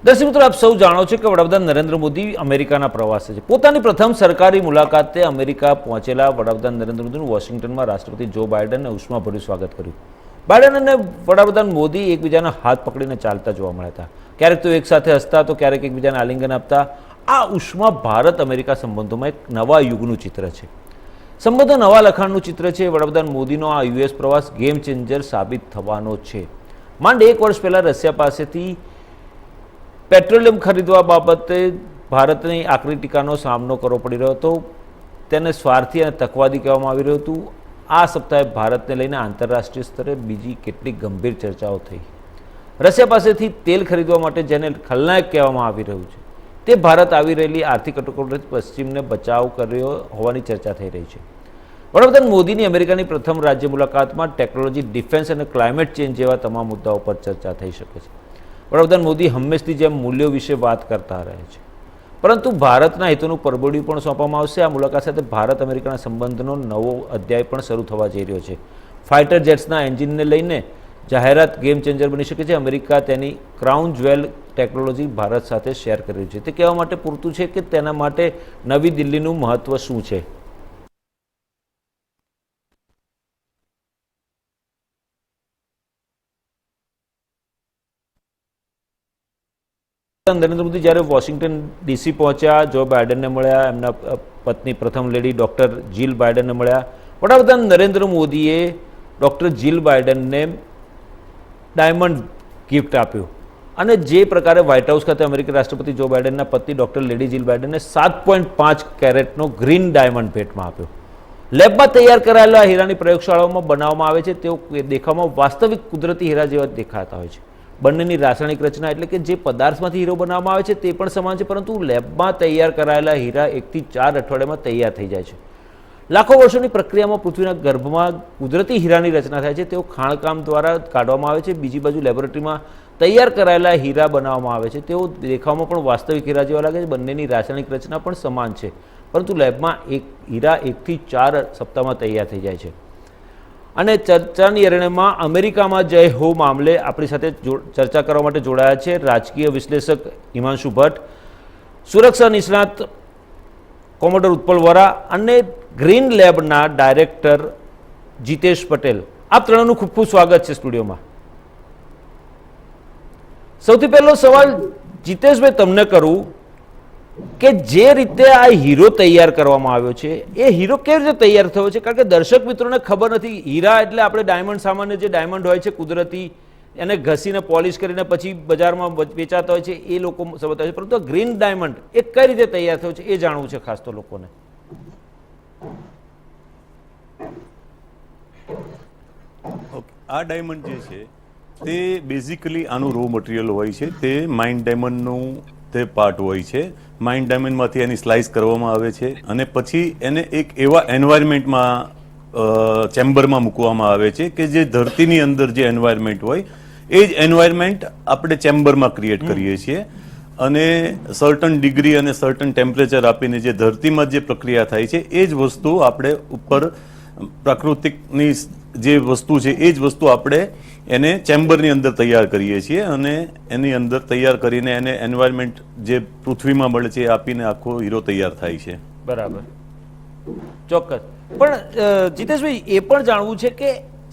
દર્શક મિત્રો, આપ સૌ જાણો છો કે વડાપ્રધાન નરેન્દ્ર મોદી અમેરિકાના પ્રવાસે છે. પોતાની પ્રથમ સરકારી મુલાકાતે અમેરિકા પહોંચેલા વડાપ્રધાન નરેન્દ્ર મોદીનું વોશિંગ્ટનમાં રાષ્ટ્રપતિ જો બાઇડને ઉષ્માભર્યું સ્વાગત કર્યું. બાઇડન અને વડાપ્રધાન મોદી એકબીજાના હાથ પકડીને ચાલતા જોવા મળ્યા હતા. ક્યારેક તો એક સાથે હસતા તો ક્યારેક એકબીજાને આલિંગન આપતા. આ ઉષ્મા ભારત અમેરિકા સંબંધોમાં એક નવા યુગનું ચિત્ર છે. સંબંધો નવા લખાણનું ચિત્ર છે. વડાપ્રધાન મોદીનો આ યુએસ પ્રવાસ ગેમ ચેન્જર સાબિત થવાનો છે. માંડ 1 વર્ષ પહેલાં રશિયા પાસેથી પેટ્રોલિયમ ખરીદવા બાબતે ભારતની આકરી ટીકાનો સામનો કરવો પડી રહ્યો હતો. તેને સ્વાર્થી અને તકવાદી કહેવામાં આવી રહ્યું હતું. આ સપ્તાહે ભારતને લઈને આંતરરાષ્ટ્રીય સ્તરે બીજી કેટલીક ગંભીર ચર્ચાઓ થઈ. રશિયા પાસેથી તેલ ખરીદવા માટે જેને ખલનાયક કહેવામાં આવી રહ્યું છે, તે ભારત આવી રહેલી આર્થિક કટોકટીથી પશ્ચિમને બચાવ કર્યો હોવાની ચર્ચા થઈ રહી છે. વડાપ્રધાન મોદીની અમેરિકાની પ્રથમ રાજ્ય મુલાકાતમાં ટેકનોલોજી, ડિફેન્સ અને ક્લાઇમેટ ચેન્જ જેવા તમામ મુદ્દાઓ પર ચર્ચા થઈ શકે છે. વડાપ્રધાન મોદી હંમેશની જેમ મૂલ્યો વિશે વાત કરતા રહે છે, પરંતુ ભારતના હિતોનું પરબોડિયું પણ સોંપવામાં આવશે. આ મુલાકાત સાથે ભારત અમેરિકાના સંબંધનો નવો અધ્યાય પણ શરૂ થવા જઈ રહ્યો છે. ફાઇટર જેટ્સના એન્જિનને લઈને જાહેરાત ગેમ ચેન્જર બની શકે છે. અમેરિકા તેની ક્રાઉન જ્વેલ ટેકનોલોજી ભારત સાથે શેર કરી રહ્યું છે. તે કહેવા માટે પૂરતું છે કે તેના માટે નવી દિલ્હીનું મહત્વ શું છે. નરેન્દ્ર મોદી જ્યારે વોશિંગ્ટન ડીસી પહોંચ્યા, જો બાઇડનને મળ્યા, એમના પત્ની પ્રથમ લેડી ડૉક્ટર જીલ બાઇડનને મળ્યા. વડાપ્રધાન નરેન્દ્ર મોદીએ ડૉક્ટર જીલ બાઇડનને ડાયમંડ ગિફ્ટ આપ્યું અને જે પ્રકારે વ્હાઇટ હાઉસ ખાતે અમેરિકી રાષ્ટ્રપતિ જો બાઇડનના પત્ની ડૉક્ટર લેડી જીલ બાઇડનને 7.5 કેરેટનો ગ્રીન ડાયમંડ ભેટમાં આપ્યો. લેબમાં તૈયાર કરાયેલા હીરાની પ્રયોગશાળાઓમાં બનાવવામાં આવે છે. તેઓ દેખાવમાં વાસ્તવિક કુદરતી હીરા જેવા દેખાતા હોય છે. બંનેની રાસાયણિક રચના એટલે કે જે પદાર્થમાંથી હીરો બનાવવામાં આવે છે તે પણ સમાન છે, પરંતુ લેબમાં તૈયાર કરાયેલા હીરા 1 થી 4 અઠવાડિયામાં તૈયાર થઈ જાય છે. લાખો વર્ષોની પ્રક્રિયામાં પૃથ્વીના ગર્ભમાં કુદરતી હીરાની રચના થાય છે. તેઓ ખાણકામ દ્વારા કાઢવામાં આવે છે. બીજી બાજુ લેબોરેટરીમાં તૈયાર કરાયેલા હીરા બનાવવામાં આવે છે. તેઓ દેખાવમાં પણ વાસ્તવિક હીરા જેવા લાગે છે. બંનેની રાસાયણિક રચના પણ સમાન છે, પરંતુ લેબમાં હીરા 1 થી 4 સપ્તાહમાં તૈયાર થઈ જાય છે. અને ચર્ચાની અરેનામાં અમેરિકામાં જય હો મામલે આપણી સાથે ચર્ચા કરવા માટે જોડાયા છે રાજકીય વિશ્લેષક હિમાંશુ ભટ્ટ, સુરક્ષા નિષ્ણાત કોમોડર ઉત્પલ વોરા અને ગ્રીન લેબના ડાયરેક્ટર જીતેશ પટેલ. આપ ત્રણનું ખૂબ ખૂબ સ્વાગત છે સ્ટુડિયોમાં. સૌથી પહેલો સવાલ જીતેશભાઈ તમને કરું કે જે રીતે આ હીરો તૈયાર કરવામાં આવ્યો છે, એ હીરો કેવી રીતે તૈયાર થયો છે? કારણ કે દર્શક મિત્રોને ખબર નથી. હીરા એટલે આપણે ડાયમંડ, સામાન્ય જે ડાયમંડ હોય છે કુદરતી, એને ઘસીને પોલિશ કરીને પછી બજારમાં વેચાતા હોય છે, એ લોકો સમજતા હોય છે. પરંતુ ગ્રીન ડાયમંડ એ કઈ રીતે તૈયાર થયો છે એ જાણવું છે ખાસ તો લોકોને. આ ડાયમંડ જે છે તે બેઝિકલી આનું રો મટીરિયલ હોય છે. તે માઇન ડાયમંડનું તે પાર્ટ હોય છે. માઇન ડાયમંડમાંથી એની સ્લાઇસ કરવામાં આવે છે અને પછી એને એક એવા એન્વાયરમેન્ટમાં ચેમ્બરમાં મૂકવામાં આવે છે કે જે ધરતીની અંદર જે એન્વાયરમેન્ટ હોય એ જ એન્વાયરમેન્ટ આપણે ચેમ્બરમાં ક્રિએટ કરીએ છીએ. અને સર્ટન ડિગ્રી અને સર્ટન ટેમ્પરેચર આપીને જે ધરતીમાં જે પ્રક્રિયા થાય છે એ જ વસ્તુ આપણે ઉપર પ્રાકૃતિકની જે વસ્તુ છે એ જ વસ્તુ આપણે એને ચેમ્બરની અંદર તૈયાર કરીએ છીએ અને એની અંદર તૈયાર કરીને એને એન્વાયરમેન્ટ જે પૃથ્વીમાં મળે છે એ આપીને આખો હીરો તૈયાર થાય છે. બરાબર, ચોક્કસ. પણ જીતેશભાઈ, એ પણ જાણવું છે કે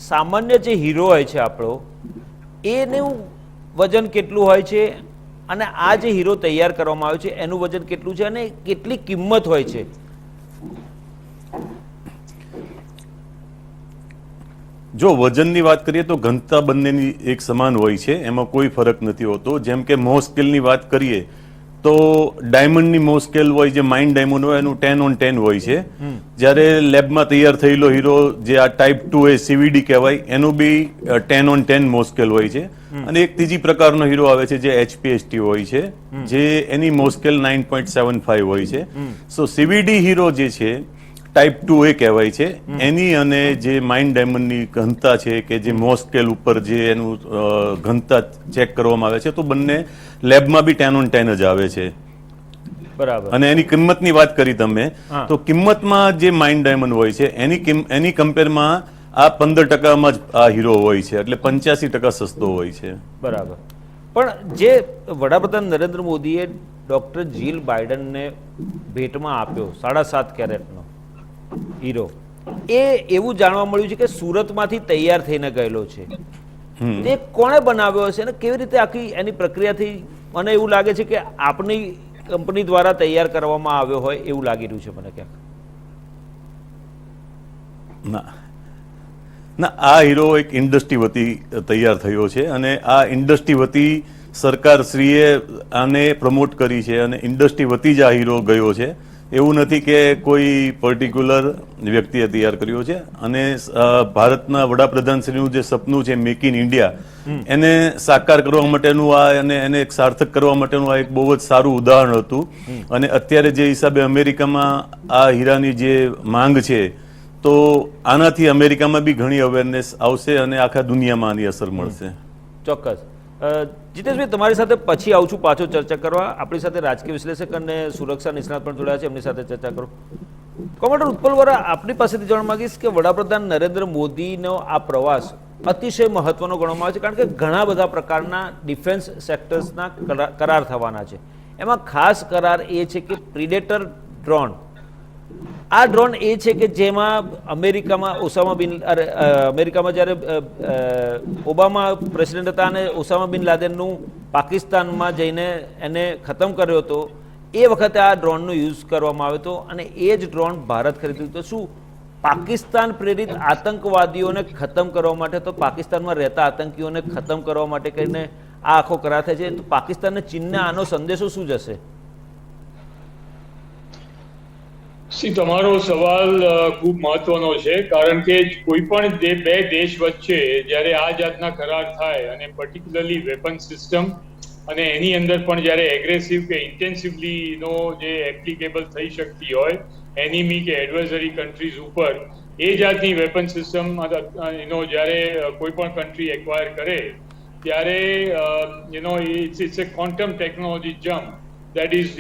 સામાન્ય જે હીરો હોય છે આપણો, એનું વજન કેટલું હોય છે અને આ જે હીરો તૈયાર કરવામાં આવ્યો છે એનું વજન કેટલું છે અને કેટલી કિંમત હોય છે? જો વજનની વાત કરીએ તો ઘનતા બંનેની એક સમાન હોય છે, એમાં કોઈ ફરક નથી હોતો. જેમ કે મો સ્કેલની વાત કરીએ તો ડાયમંડની મો સ્કેલ હોય, જે માઇન ડાયમંડ હોય એનું 10/10 હોય છે. જ્યારે લેબમાં તૈયાર થયેલો હીરો જે આ ટાઈપ 2 એ CVD કહેવાય, એનું બી 10/10 મો સ્કેલ હોય છે. અને એક ત્રીજી પ્રકારનો હીરો આવે છે જે HPST હોય છે, જે એની મો સ્કેલ 9.75 હોય છે. સો CVD હીરો જે છે ટાઈપ 2 એ કહેવાય છે. એની અને જે માઇન ડાયમંડની ઘનતા છે કે જે મો સ્કેલ ઉપર જે એનું ઘનતા ચેક કરવામાં આવે છે, તો બંને લેબમાં બી 10/10 જ આવે છે. બરાબર. અને એની કિંમતની વાત કરી તમે, તો કિંમતમાં જે માઇન ડાયમંડ હોય છે એની કમ્પેરમાં આ 15% જ આ હીરો હોય છે, એટલે 85% સસ્તો હોય છે. બરાબર. પણ જે વડાપ્રધાન નરેન્દ્ર મોદીએ ડૉક્ટર જીલ બાઇડનને ભેટમાં આપ્યો 7.5 કેરેટનો હીરો, એ એવું જાણવા મળ્યું છે કે સુરતમાંથી તૈયાર થઈને ગયેલો છે. તે કોણે બનાવ્યો હશે અને કેવી રીતે આખી એની પ્રક્રિયાથી? મને એવું લાગે છે કે આપની કંપની દ્વારા તૈયાર કરવામાં આવ્યો હોય એવું લાગી રહ્યું છે મને ક્યાંક. ના, આ હીરો એક ઇન્ડસ્ટ્રી વતી તૈયાર થયો છે અને આ ઇન્ડસ્ટ્રી વતી સરકારશ્રીએ આને પ્રમોટ કરી છે અને ઇન્ડસ્ટ્રી વતી જ આ હીરો ગયો છે. એવું નથી કે કોઈ પર્ટિક્યુલર વ્યક્તિએ તૈયાર કર્યો છે. અને ભારતના વડાપ્રધાનશ્રીનું જે સપનું છે મેક ઇન ઇન્ડિયા, એને સાકાર કરવા માટેનું આ અને એને એક સાર્થક કરવા માટેનું આ એક બહુ જ સારું ઉદાહરણ હતું. અને અત્યારે જે હિસાબે અમેરિકામાં આ હીરાની જે માંગ છે, તો આનાથી અમેરિકામાં બી ઘણી અવેરનેસ આવશે અને આખા દુનિયામાં આની અસર મળશે. ચોક્કસ. જીતેશભાઈ, તમારી સાથે પછી આવું છું પાછો ચર્ચા કરવા. આપણી સાથે રાજકીય વિશ્લેષક અને સુરક્ષા નિષ્ણાત પણ જોડાયા છે, એમની સાથે ચર્ચા કરો. કોમરેડ ઉત્પલ વોરા, આપની પાસેથી જાણવા માંગીશ કે વડાપ્રધાન નરેન્દ્ર મોદીનો આ પ્રવાસ અતિશય મહત્વનો ગણવામાં આવે છે, કારણ કે ઘણા બધા પ્રકારના ડિફેન્સ સેક્ટર્સના કરાર થવાના છે. એમાં ખાસ કરાર એ છે કે પ્રિડેટર ડ્રોન. આ ડ્રોન એ છે કે જેમાં અમેરિકામાં જ્યારે ઓબામા પ્રેસિડેન્ટ હતા અને ઓસામા બિન લાદેનનું પાકિસ્તાનમાં જઈને એને ખતમ કર્યો હતો, એ વખતે આ ડ્રોનનો યુઝ કરવામાં આવ્યો હતો અને એ જ ડ્રોન ભારત ખરીદ્યું હતું. શું પાકિસ્તાન પ્રેરિત આતંકવાદીઓને ખતમ કરવા માટે, તો પાકિસ્તાનમાં રહેતા આતંકીઓને ખતમ કરવા માટે કરીને આ આખો કરાર થાય છે? તો પાકિસ્તાન અને ચીનને આનો સંદેશો શું જશે? તમારો સવાલ ખૂબ મહત્વનો છે, કારણ કે કોઈ પણ બે દેશ વચ્ચે જ્યારે આ જાતના કરાર થાય અને પર્ટિક્યુલરલી વેપન સિસ્ટમ અને એની અંદર પણ જ્યારે એગ્રેસિવ કે ઇન્ટેન્સિવલી જે એપ્લિકેબલ થઈ શકતી હોય એનિમી કે એડવાઇઝરી કન્ટ્રીઝ ઉપર, એ જાતની વેપન સિસ્ટમ જ્યારે કોઈ પણ કન્ટ્રી એક્વાયર કરે ત્યારે it's a quantum technology jump that is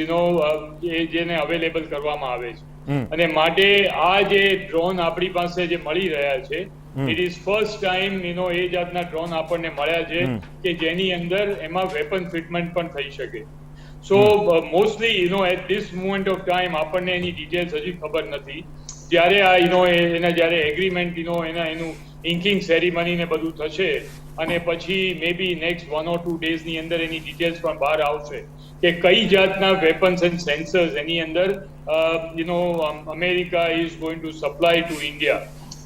જેને અવેલેબલ કરવામાં આવે છે. અને માટે આ જે ડ્રોન આપણી પાસે જે મળી રહ્યા છે, ઇટ ઇઝ ફર્સ્ટ ટાઈમ એ જાતના ડ્રોન આપણને મળ્યા છે કે જેની અંદર એમાં વેપન ફિટમેન્ટ પણ થઈ શકે. So mostly at this moment of time આપણને એની ડિટેલ્સ હજી ખબર નથી. જ્યારે આ એના જ્યારે એગ્રીમેન્ટ એનું ઇન્કિંગ સેરેમની ને બધું થશે અને પછી મે બી નેક્સ્ટ 1 or 2 ડેઝની અંદર એની ડિટેલ્સ પણ બહાર આવશે કે કઈ જાતના વેપન્સ એન્ડ સેન્સર્સ એની અંદર America is going to supply to India.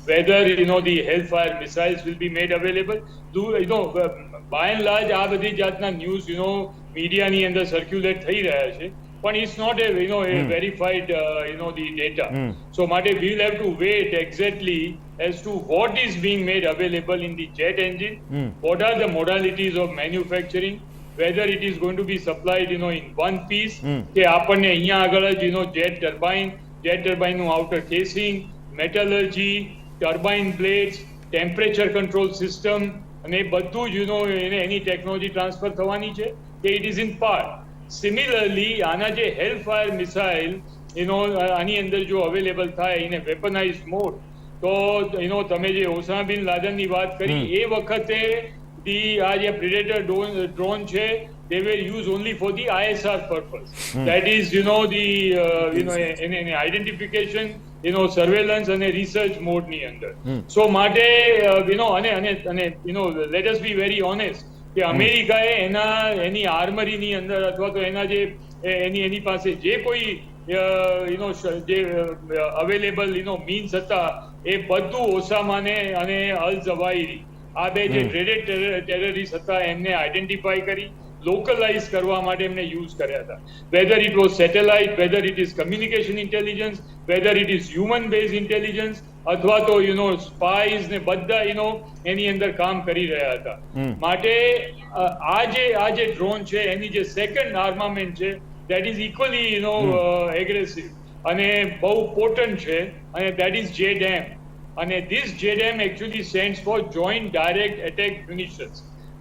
Whether the Hellfire missiles will be made available, by and large આ બધી જાતના ન્યૂઝ મીડિયાની અંદર સર્ક્યુલેટ થઈ રહ્યા છે, પણ it's not a verified the data. So માટે we will have to wait exactly as to what is being made available in the jet engine, what are the modalities of manufacturing, whether it is going to be supplied in one piece કે આપણને અહીંયા આગળ જ jet turbine નું outer casing, metallurgy, turbine blades, temperature control system અને બધું જ એની ટેકનોલોજી ટ્રાન્સફર થવાની છે કે it is in part. Similarly આના જે હેલફાયર મિસાઇલ આની અંદર જો અવેલેબલ થાય ઇન એ વેપનાઇઝ મોડ, તો તમે જે ઓસામા બિન લાદનની વાત કરી એ વખતે આ જે પ્રિડેટર ડ્રોન છે, they were used only for the ISR purpose. That is identification, surveillance and research mode ની અંદર. So માટે અને let us be very honest કે અમેરિકાએ એની આર્મરીની અંદર અથવા તો એના જે એની પાસે જે કોઈ જે અવેલેબલ મીન્સ હતા એ બધું ઓસામાને અને અલ ઝવાહિરી આ બે જે ટ્રેડેડ ટેરરિસ્ટ હતા એમને આઈડેન્ટિફાઈ કરી, લોકલાઇઝ કરવા માટે એમને યુઝ કર્યા હતા. Weather it was satellite, weather it is communication intelligence, weather it is human base intelligence અથવા તો સ્પાઇઝ ને બધા એની અંદર કામ કરી રહ્યા હતા. માટે આ જે ડ્રોન છે એની જે સેકન્ડ આર્મામેન્ટ છે દેટ ઇઝ ઇક્વલી એગ્રેસિવ અને બહુ પોટન્ટ છે અને દેટ ઇઝ JDAM. અને this JDAM actually stands for Joint Direct Attack Munitions.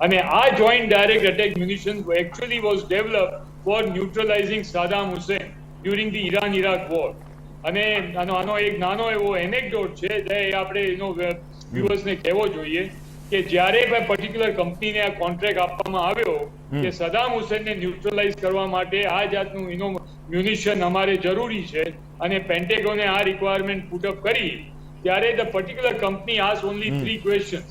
અને આ Joint Direct Attack Munitions actually was developed for neutralizing Saddam Hussein during the Iran-Iraq war. અને આનો એક નાનો એવો એનેક્ડોટ છે જે આપણે વ્યુઅર્સને કહેવો જોઈએ કે જ્યારે પર્ટિક્યુલર કંપનીને આ કોન્ટ્રાક્ટ આપવામાં આવ્યો કે સદામ હુસેનને ન્યુટ્રલાઇઝ કરવા માટે આ જાતનું મ્યુનિશન અમારે જરૂરી છે અને પેન્ટેગોને આ રિક્વાયરમેન્ટ પુટ અપ કરી ત્યારે the particular company ask only 3 questions.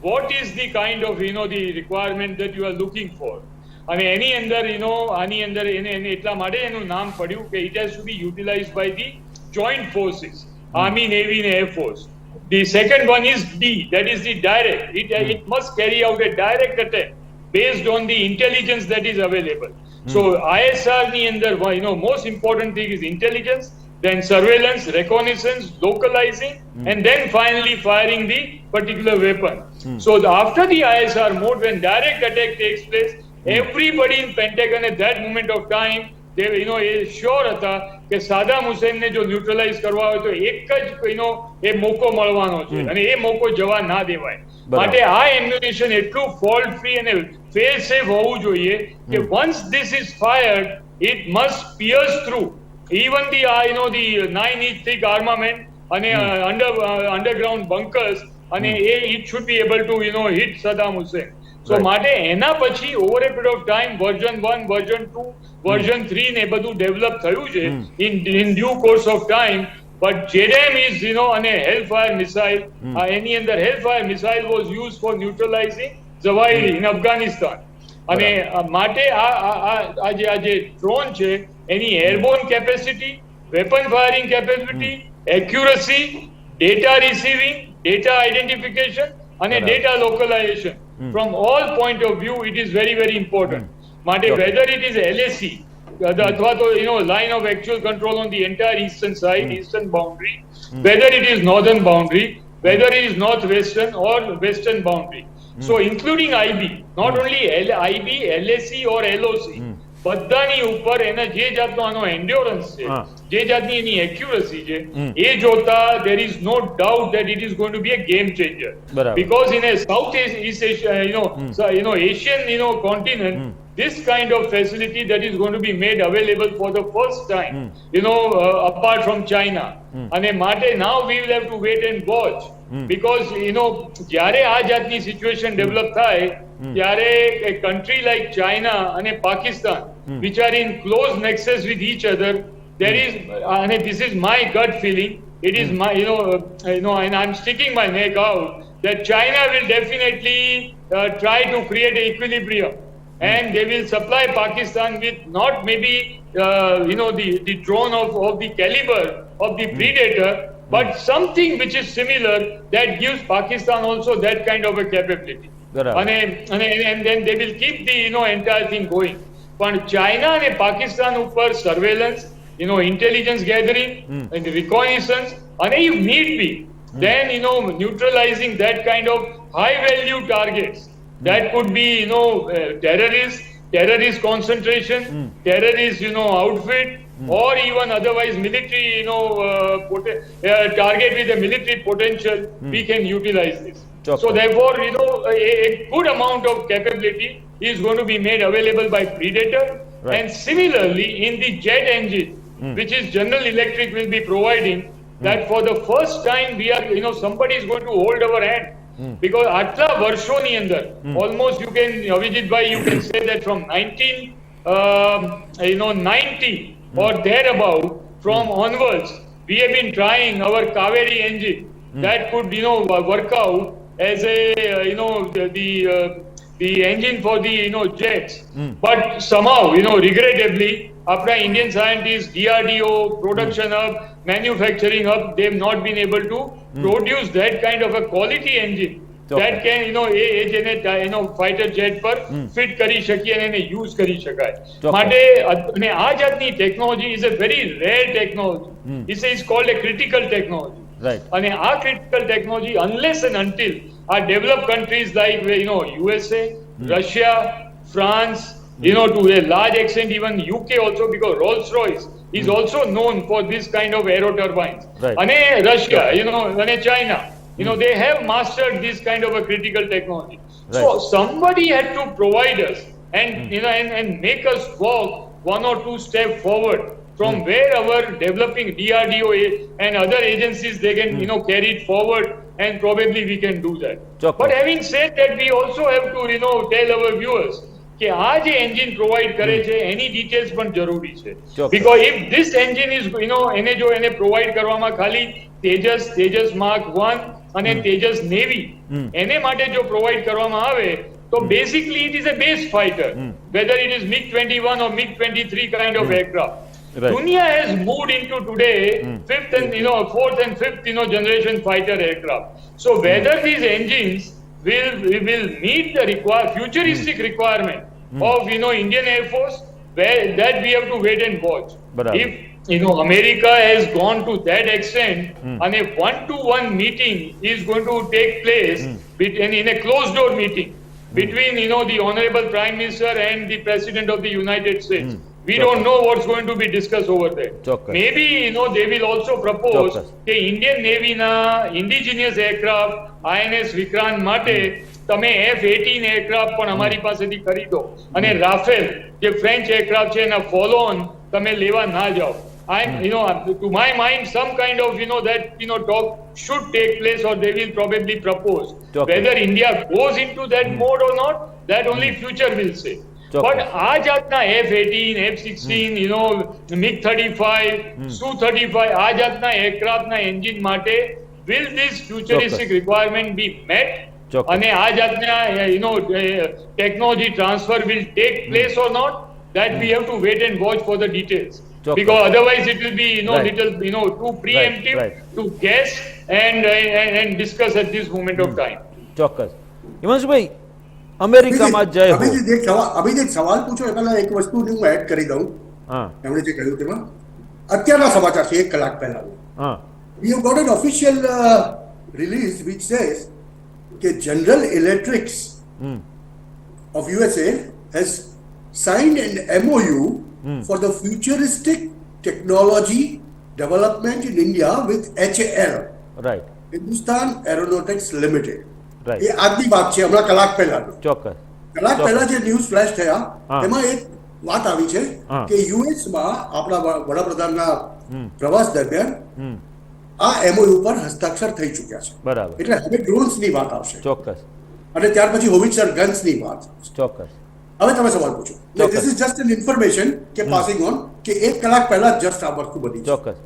What is the kind of the requirement that you are looking for? અને એની અંદર આની અંદર એને એટલા માટે એનું નામ પડ્યું કે it has to be utilized by the joint forces, army, navy and air force. The second one is D, that is the direct. It must carry out a direct attack based on the intelligence that is available. So ISR ni under most important thing is intelligence, then surveillance, reconnaissance, localizing, and then finally firing the particular weapon. So after the ISR mode, when direct attack takes place, everybody in Pentagon at that moment of time, they sure હતા કે સાદામ હુસેનને જો neutralise કરવા હોય તો એક જ એ મોકો મળવાનો છે અને એ મોકો જવા ના દેવાય. માટે આ એમ્યુનિશન એટલું ફોલ્ટ ફ્રી અને ફેલ સેફ હોવું જોઈએ કે once this is fired, it must pierce through even the the 9-inch thick armament and underground bunkers and it should be able to hit Saddam Hussein. So માટે એના પછી over a period of time version 1, version 2, version 3 ને બધું develop થયું છે in due course of time. But JDAM is અને Hellfire missile, એની અંદર Hellfire missile was used for neutralizing Zawahiri in Afghanistan. અને માટે આ જે ડ્રોન છે એની airborne capacity, weapon firing capability, accuracy, data receiving, data identification અને data localisation, from all point of view it is very very important. માટે whether it is LAC અથવા તો line of actual control on the entire eastern side, eastern boundary, whether it is northern boundary, whether it is northwestern or western boundary. So including IB, not only IB, LAC or LOC, બધાની ઉપર એના જે જાતનો આનો endurance છે, જે જાતની એની accuracy છે, એ જોતા there is no doubt that it is going to be a game changer. Because in a South East Asia, Asian continent, this kind of facility that is going to be made available for the first time, apart from China. And now we will have to wait and watch. Because જ્યારે આ જાતની situation develop થાય ત્યારે a country like China and Pakistan, which are in close nexus with each other, there is and this is my gut feeling, it is my and I'm sticking my neck out that China will definitely try to create an equilibrium and they will supply Pakistan with not maybe the drone of the caliber of the Predator, but something which is similar that gives Pakistan also that kind of a capability. And then they will keep the entire thing going. But China and Pakistan upar surveillance, intelligence gathering and reconnaissance, and if need be, then neutralizing that kind of high value targets. That could be terrorist concentration, terrorist outfit, or even otherwise military target with a military potential. We can utilize this. So therefore a good amount of capability is going to be made available by Predator. And similarly in the jet engine, which is General Electric will be providing, that for the first time we are somebody is going to hold our hand. Because atla varshoni andar, almost you can Avijit bhai, you can say that from 1990 or thereabout, from onwards we have been trying our Kaveri engine that could work out as a the engine for the jets. But somehow regrettably after Indian scientists, DRDO, production hub, manufacturing hub, they have not been able to produce that kind of a quality engine that can fighter jet પર fit કરી શકીએ અને એને use કરી શકાય. માટે અને આ જાતની technology is a very rare technology. It's called a critical technology. અને આ critical technology, unless and until our developed countries like USA, Russia, France, to a large extent even UK also, because Rolls-Royce is also known for this kind of aero turbines. And Russia, and China, they have mastered this kind of a critical technology. So somebody had to provide us and and make us walk one or two steps forward from where our developing DRDO and other agencies they can carry it forward, and probably we can do that. But having said that, we also have to tell our viewers કે આ જે engine provide કરે છે એની details પણ જરૂરી છે. ચોક્કસ. Because if this engine is એને જો એને પ્રોવાઈડ કરવામાં ખાલી તેજસ માર્ક 1 અને તેજસ નેવી એને માટે જો પ્રોવાઈડ કરવામાં આવે તો basically it is a base fighter, weather it is MiG-21 or MiG-23 kind of aircraft. Right. Dunia has moved into today fifth and fourth and fifth generation fighter aircraft. So whether these engines will meet the futuristic requirement of Indian Air Force, that we have to wait and watch. Barabar. If America has gone to that extent, and a one-to-one meeting is going to take place in a closed-door meeting between the Honorable Prime Minister and the President of the United States. We don't know what's going to be discussed over there. Chokkous. Maybe they will also propose Chokkous. કે Indian Navy ના indigenous aircraft INS Vikrant માટે તમે F-18 aircraft પણ અમારી પાસેથી ખરીદો અને Rafale જે ફ્રેન્ચ એરક્રાફ્ટ છે એના ફોલો ઓન તમે લેવા ના જાઓ. To my mind, some kind of that talk should take place, or they will probably propose. Chokkous. Whether India goes into that mode or not, that only future will say. Chokkous. But આ જાતના F-18, F-16, MiG-35, Su-35 આ જાતના એરક્રાફ્ટના engine માટે will this futuristic Chokkous. requirement be met? Chokkous. અને આ જાતના technology transfer will take place or not? That we have to wait and watch for the details. Chokkous. Because otherwise it will be Right. little too preemptive right. to guess and discuss at this moment of time. ચોક્કસ. હિમાંશુભાઈ, અમેરિકામાં જય હો. અભિજીત સવાલ પૂછો એ પહેલા એક વસ્તુ હું એડ કરી દઉં. હા એમણે જે કહ્યું તેમાં અત્યારના સમાચાર છે 1 કલાક પહેલા. હા We have got an official release which says that General Electrics of USA has signed an MOU for the futuristic technology development in India with HAL, right Hindustan Aeronautics Limited. Right એ આજની વાત છે, હમણાં કલાક પહેલા. ચોક્કસ કલાક પહેલા જે ન્યૂઝ ફ્લેશ થયા હા. તેમાં એક વાત આવી છે હા. કે યુએસ માં આપણા વડાપ્રધાનના પ્રવાસ દરમિયાન આ MOU પર હસ્તાક્ષર થઈ ચૂક્યા છે. બરાબર. એટલે હવે ડ્રોન્સ ની વાત આવશે ચોક્કસ અને ત્યાર પછી હોવિત્સર ગન્સ ની વાત. ચોક્કસ. હવે તમે સવાલ પૂછો. ચોક્કસ. This is just an information કે પાસિંગ ઓન કે 1 કલાક પહેલા જસ્ટ આ વસ્તુ બની છે. ચોક્કસ.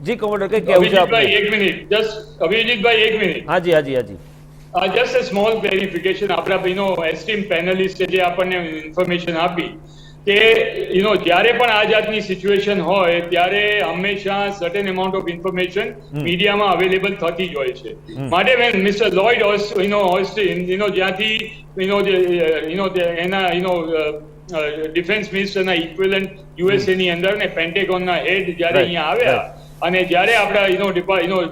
જી કમાન્ડર, કઈ કહેવું છે અભિજીતભાઈ આપને? એક મિનિટ, અભિજીતભાઈ એક મિનિટ. હાજી હાજી હાજી. Just a small clarification. આપણા એસ્ટીમ પેનલિસ્ટ જે આપણને ઇન્ફોર્મેશન આપી કે જ્યારે પણ આ જાતની સિચ્યુએશન હોય ત્યારે હંમેશા સર્ટેન અમાઉન્ટ ઓફ ઇન્ફોર્મેશન મીડિયામાં અવેલેબલ થતી જ હોય છે. માટે વેન મિસ્ટર લોઇડ ઓસ્ટિન જ્યાંથી એના ડિફેન્સ મિનિસ્ટરના ઇક્વિવેલન્ટ યુએસએ ની અંદર ને પેન્ટેગોનના હેડ જ્યારે Right, અહીંયા આવ્યા અને જ્યારે આપણા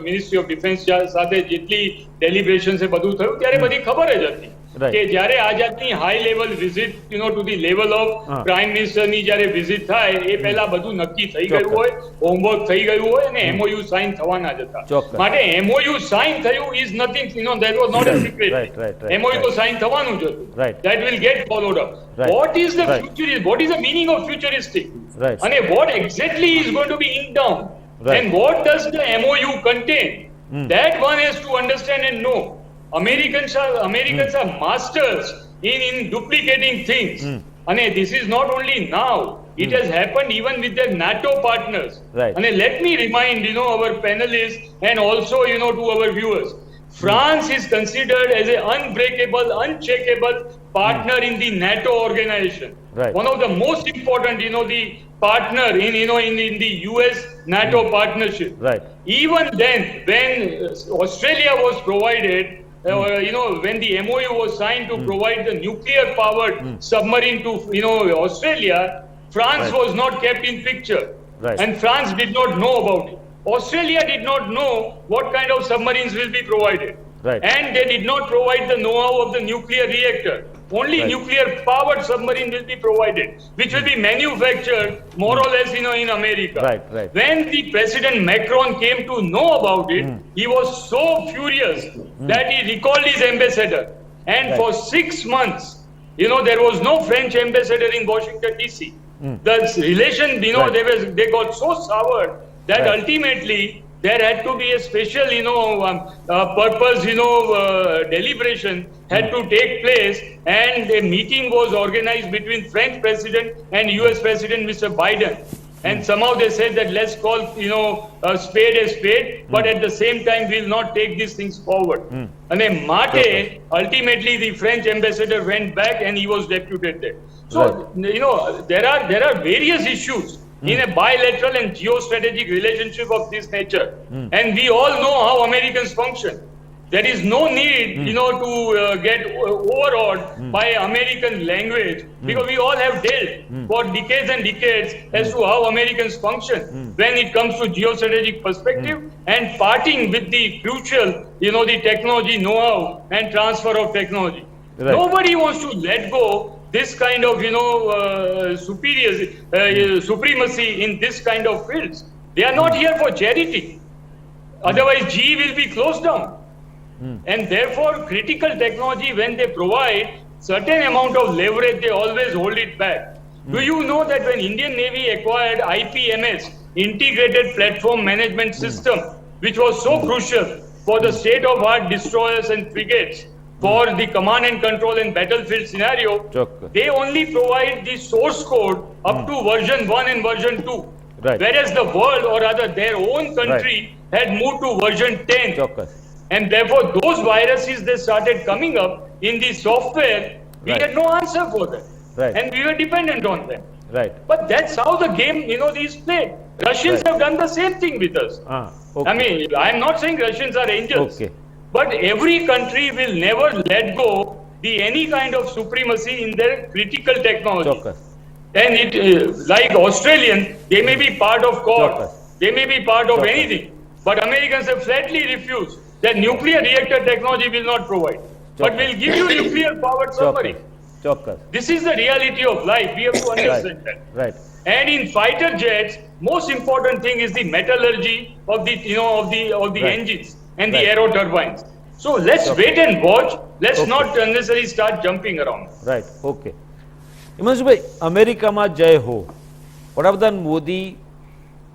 મિનિસ્ટ્રી ઓફ ડિફેન્સ સાથે જેટલી ડેલિબ્રેશન છે બધું થયું ત્યારે બધી ખબર જ હતી Right. કે જ્યારે આ જાતની high level visit to the level of હા. પ્રાઇમ મિનિસ્ટરની જ્યારે વિઝિટ થાય એ પહેલા બધું નક્કી થઈ ગયું ચોક્કસ. હોય, હોમવર્ક થઈ ગયું હોય અને MOU સાઇન થવાના જ હતા. ચોક્કસ. માટે MOU સાઇન થયું is nothing, that was not a Right, secret. right, right, MOU તો right. સાઇન થવાનું જ હતું. Right. That will get followed up. Right. What is the Right. futuristic? What is the meaning of futuristic? Right. And what exactly is going to be inked down? Right. And what does the MOU contain? That one has to understand and know. Americans are masters in duplicating things. And this is not only now. It has happened even with their NATO partners. Right. And let me remind our panelists and also to our viewers. France is considered as an unbreakable, uncheckable partner in the NATO organization. Right. One of the most important, the partner in the US NATO partnership. Right. Even then, when Australia was provided, when the MOU was signed to provide the nuclear-powered submarine to Australia, France Right. was not kept in picture, Right. and France did not know about it. Australia did not know what kind of submarines will be provided, Right. and they did not provide the know-how of the nuclear reactor. Only Right. nuclear-powered submarine will be provided, which will be manufactured more or less in America. Right, right. When the President Macron came to know about it, he was so furious that he recalled his ambassador. And Right. for 6 months, there was no French ambassador in Washington DC. The relation, Right. they got so soured that Right. ultimately there had to be a special, purpose, deliberation had to take place, and a meeting was organized between French President and US President Mr. Biden. And somehow they said that let's call a spade, but at the same time we'll not take these things forward. And Mate, ultimately the French ambassador went back and he was deputed there. So there are various issues in a bilateral and geostrategic relationship of this nature, and we all know how Americans function. There is no need, to get overawed by American language, because we all have dealt for decades and decades as to how Americans function when it comes to geostrategic perspective and parting with the crucial, the technology know-how and transfer of technology. Right. Nobody wants to let go this kind of, supremacy in this kind of fields. They are not here for charity. Otherwise, GE will be closed down. And therefore, critical technology, when they provide certain amount of leverage, they always hold it back. Do you know that when Indian Navy acquired IPMS, Integrated Platform Management System, which was so crucial for the state-of-art destroyers and frigates, for the command and control and battlefield scenario, they only provide the source code up to version 1 and version 2. Right. Whereas the world, or rather their own country, had moved to version 10. And therefore, those viruses, they started coming up in the software. We had no answer for them. Right. And we were dependent on them. Right. But that's how the game, is played. Russians have done the same thing with us. Okay. I mean, I'm not saying Russians are angels. Okay. But every country will never let go any kind of supremacy in their critical technology. And it, like Australians, they may be part of Quad, they may be part of anything. But Americans have flatly refused that nuclear reactor technology will not provide. But we'll give you nuclear powered submarine. This is the reality of life. We have to understand that. Right. And in fighter jets, most important thing is the metallurgy of the engines and the aero turbines. So let's wait and watch. Let's not unnecessarily start jumping around. Right. Okay. હિમાંશુભાઈ, અમેરિકામાં જય હો. વડાપ્રધાન મોદી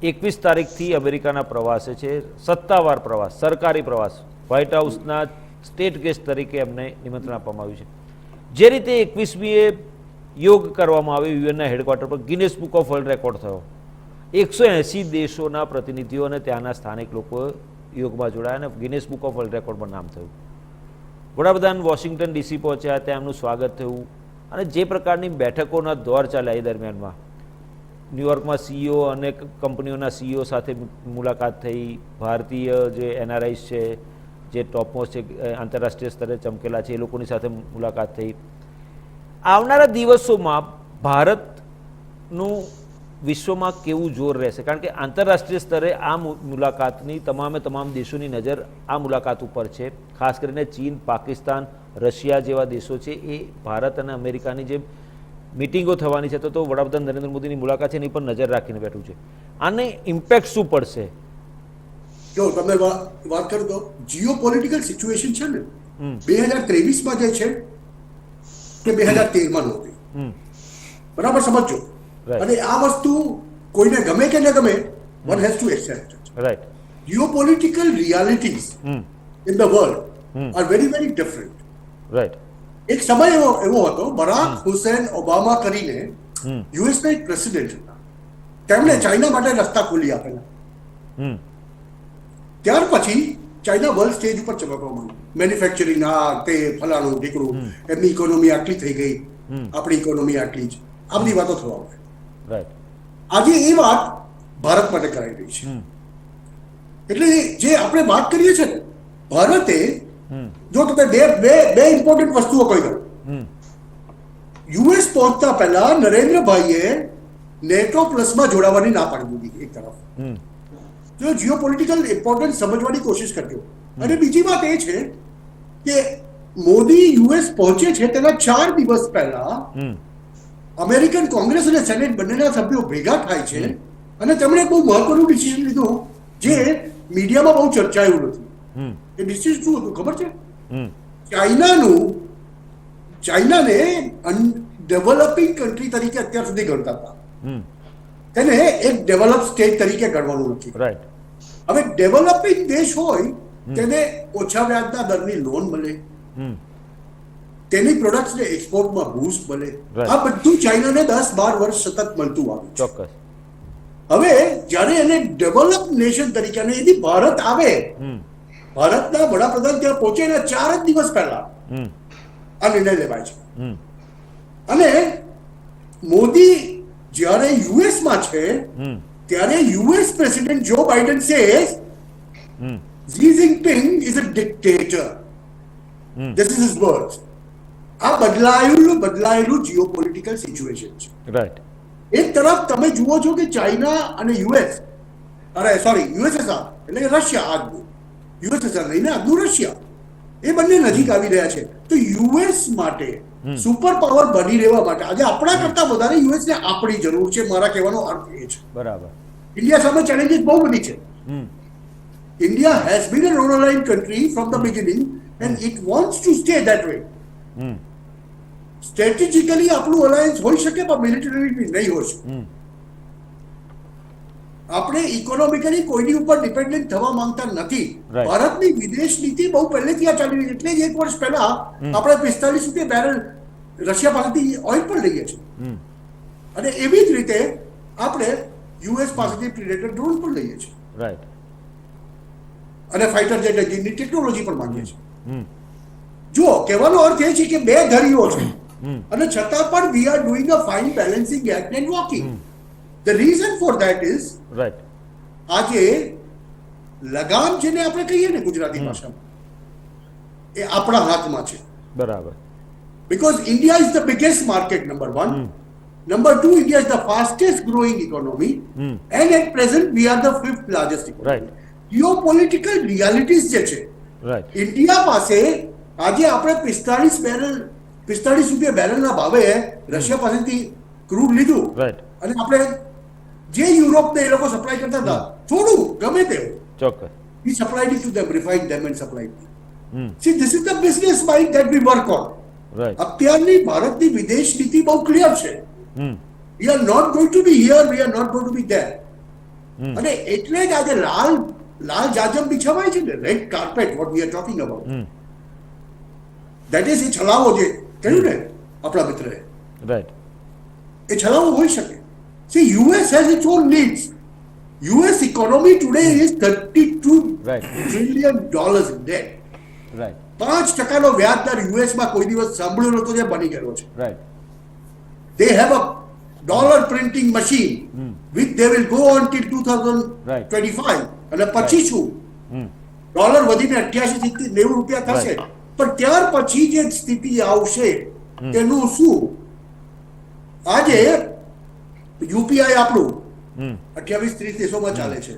21 તારીખથી અમેરિકાના પ્રવાસે છે, સત્તાવાર પ્રવાસ, સરકારી પ્રવાસ. વ્હાઇટ હાઉસના સ્ટેટ ગેસ્ટ તરીકે એમને નિમંત્રણ આપવામાં આવ્યું છે. જે રીતે 21મીએ યોગ કરવામાં આવ્યો યુએનના હેડક્વાર્ટર પર, Guinness book of world record થયો. 180 દેશોના પ્રતિનિધિઓ અને ત્યાંના સ્થાનિક લોકો યોગમાં જોડાયા અને ગિનેસ બુક ઓફ વર્લ્ડ રેકોર્ડમાં નામ થયું. વડાપ્રધાન વોશિંગ્ટન ડીસી પહોંચ્યા, ત્યાં એમનું સ્વાગત થયું અને જે પ્રકારની બેઠકોના દોર ચાલ્યા એ દરમિયાનમાં ન્યુયોર્કમાં સીઈઓ અને કંપનીઓના સીઈઓ સાથે મુલાકાત થઈ. ભારતીય જે એનઆરઆઈસ છે, જે ટોપમોસ્ટ છે, આંતરરાષ્ટ્રીય સ્તરે ચમકેલા છે, એ લોકોની સાથે મુલાકાત થઈ. આવનારા દિવસોમાં ભારતનું વિશ્વમાં કેવું જોર રહેશે? કારણ કે આંતરરાષ્ટ્રીય સ્તરે આ મુલાકાતની તમામ દેશોની નજર આ મુલાકાત ઉપર છે. ખાસ કરીને ચીન, પાકિસ્તાન, રશિયા જેવા દેશો છે એ ભારત અને અમેરિકાની જે મીટિંગો થવાની છે તો વડાપ્રધાન નરેન્દ્ર મોદીની મુલાકાત છે એની પર નજર રાખીને બેઠું છે. આને ઇમ્પેક્ટ શું પડશે? જો તમે વાત કરો તો જીઓ પોલિટિકલ સિચ્યુએશન છે ને 2023માં જે છે કે 2013માં નહોતી. બરાબર સમજો. અને આ વસ્તુ કોઈને ગમે કે ન ગમે, one has to accept it. Right. Geopolitical realities in the world are very, very different. Right. એક સમય એવો હતો, બરાક હુસેન ઓબામા કરીને યુએસના એક પ્રેસિડેન્ટ હતા, તેમણે ચાઇના માટે રસ્તા ખોલી આપેલા. ત્યાર પછી ચાઇના વર્લ્ડ સ્ટેજ ઉપર ચમકવા માંડ્યું. મેન્યુફેક્ચરિંગ, આ તે ફલાણું ઢીકણું, એમની ઇકોનોમી આટલી થઈ ગઈ, આપણી ઇકોનોમી આટલી જ, આ બધી વાતો થવા માંડી. આજે એ વાત ભારત માટે કરાઈ રહી છે. એટલે જે આપણે વાત કરીએ છીએ ને, ભારતે જો તમે બે ઇમ્પોર્ટન્ટ વસ્તુઓ કહી દો. યુએસ પહોંચતા પહેલા નરેન્દ્રભાઈએ નેટો પ્લસમાં જોડાવાની ના પાડી દીધી એક તરફ. જો જીઓપોલિટિકલ ઇમ્પોર્ટન્સ સમજવાની કોશિશ કરજો. અને બીજી વાત એ છે કે મોદી યુએસ પહોંચે છે તેના 4 દિવસ પહેલા અમેરિકન કોંગ્રેસ અને સેનેટ બંનેના સભ્યો ભેગા થાય છે અને તેમણે બહુ મહત્વનું ડિસિઝન લીધું જે મીડિયામાં બહુ ચર્ચાયું નથી. એ ડિસિઝન શું હતું ખબર છે? ચાઇનાને ડેવલપિંગ કન્ટ્રી તરીકે અત્યાર સુધી ગણતા હતા, તેને એક ડેવલપ સ્ટેટ તરીકે ગણવાનું નથી. હવે ડેવલપિંગ દેશ હોય તેને ઓછા વ્યાજના દરની લોન મળે, તેની પ્રોડક્ટ્સને એક્સપોર્ટમાં બૂસ્ટ મળે. Right. આ બધું ચાઇનાને 10-12 વર્ષ સતત મળતું આવ્યું છે. ચોક્કસ. હવે જ્યારે એને ડેવલપ નેશન તરીકે અને એની ભારત આવે, ભારતના વડાપ્રધાન ત્યાં પહોંચે એના 4 જ દિવસ પહેલા આ નિર્ણય લેવાય છે. અને મોદી જ્યારે યુએસ માં છે ત્યારે યુએસ પ્રેસિડેન્ટ જો Biden says Xi Jinping is a dictator. This is his words. આ બદલાયેલું જીઓપોલિટિકલ સિચ્યુએશન છે. રાઈટ. એક તરફ તમે જુઓ છો કે ચાઇના અને યુએસ યુએસએસઆર એટલે કે રશિયા, આજનું યુએસએસઆર લઈને આજનું રશિયા, એ બંને નજીક આવી રહ્યા છે. તો યુએસ માટે સુપર પાવર બની રહેવા માટે આજે આપણા કરતા વધારે યુએસને આપણી જરૂર છે. મારા કહેવાનો અર્થ એ છે. બરાબર. ઇન્ડિયા સામે ચેલેન્જીસ બહુ બધી છે. India has been a non-aligned country from the beginning and it wants to stay that way. Strategically આપણું અલાયન્સ હોઈ શકે પણ મિલિટરીલી નહીં હોય શકે. આપણે ઇકોનોમિકલી કોઈની ઉપર ડિપેન્ડન્ટ થવા માંગતા નથી. Right. ભારતની વિદેશ નીતિ બહુ પહેલેથી આ ચાલી રહી છે. એટલે જ 1 વર્ષ પહેલા આપણે 45 રૂપિયા બેરલ રશિયા પાસેથી ઓઇલ પણ લઈએ છીએ. અને એવી જ રીતે આપણે યુએસ પાસેથી પ્રિડેટર ડ્રોન પણ લઈએ છીએ રાઈટ. અને ફાઇટર જેટ એન્જિનની ટેકનોલોજી પણ માંગીએ છીએ. જુઓ, કહેવાનો અર્થ એ છે કે બે ધરીઓ છે અને છતાં પણ we are doing a fine balancing act and walking. The reason for that is right. આજે લગામ જેને આપણે કહીએ ને ગુજરાતી ભાષામાં, એ આપણા હાથમાં છે. બરાબર. Because India is the biggest market, number one. Number two, India is the fastest growing economy. And at present, we are the 5th largest economy. Right. Geopolitical realities જે છે, રાઈટ. ઇન્ડિયા પાસે આજે આપણે 45 રૂપિયા બેરલના ભાવે રશિયા પાસેથી crude લીધું right. અને આપણે જે યુરોપને એ લોકો સપ્લાય કરતા હતા થોડું ગમે તેવું, ચોક્કસ. we supplied it to them, refined them and supplied them. See, this is the business mind that we work on. Right. અત્યારની ભારતની વિદેશ નીતિ બહુ ક્લિયર છે. We are not going to be here, we are not going to be there. અને એટલે જ આજે લાલ જાજમ બિછાવાય છે ને, red carpet, what we are talking about. That is, એ છલાવો જે કહ્યું ને આપણા મિત્રએ, રાઈટ. એ છલાવો હોઈ શકે. See, US has its own needs. US economy today is $32 Right. trillion in debt. Right. 5% વ્યાજ દર US માં કોઈ દિવસ સાંભળ્યો નહોતો જે બની ગયો છે. Right. They have a dollar printing machine which they will go on till 2025. અને પછી શું? ડોલર વધીને 88-90 રૂપિયા થશે. પણ ત્યાર પછી જે સ્થિતિ આવશે તેનું શું? આજે યુપીઆઈ આપણું 28-30 દેશોમાં ચાલે છે.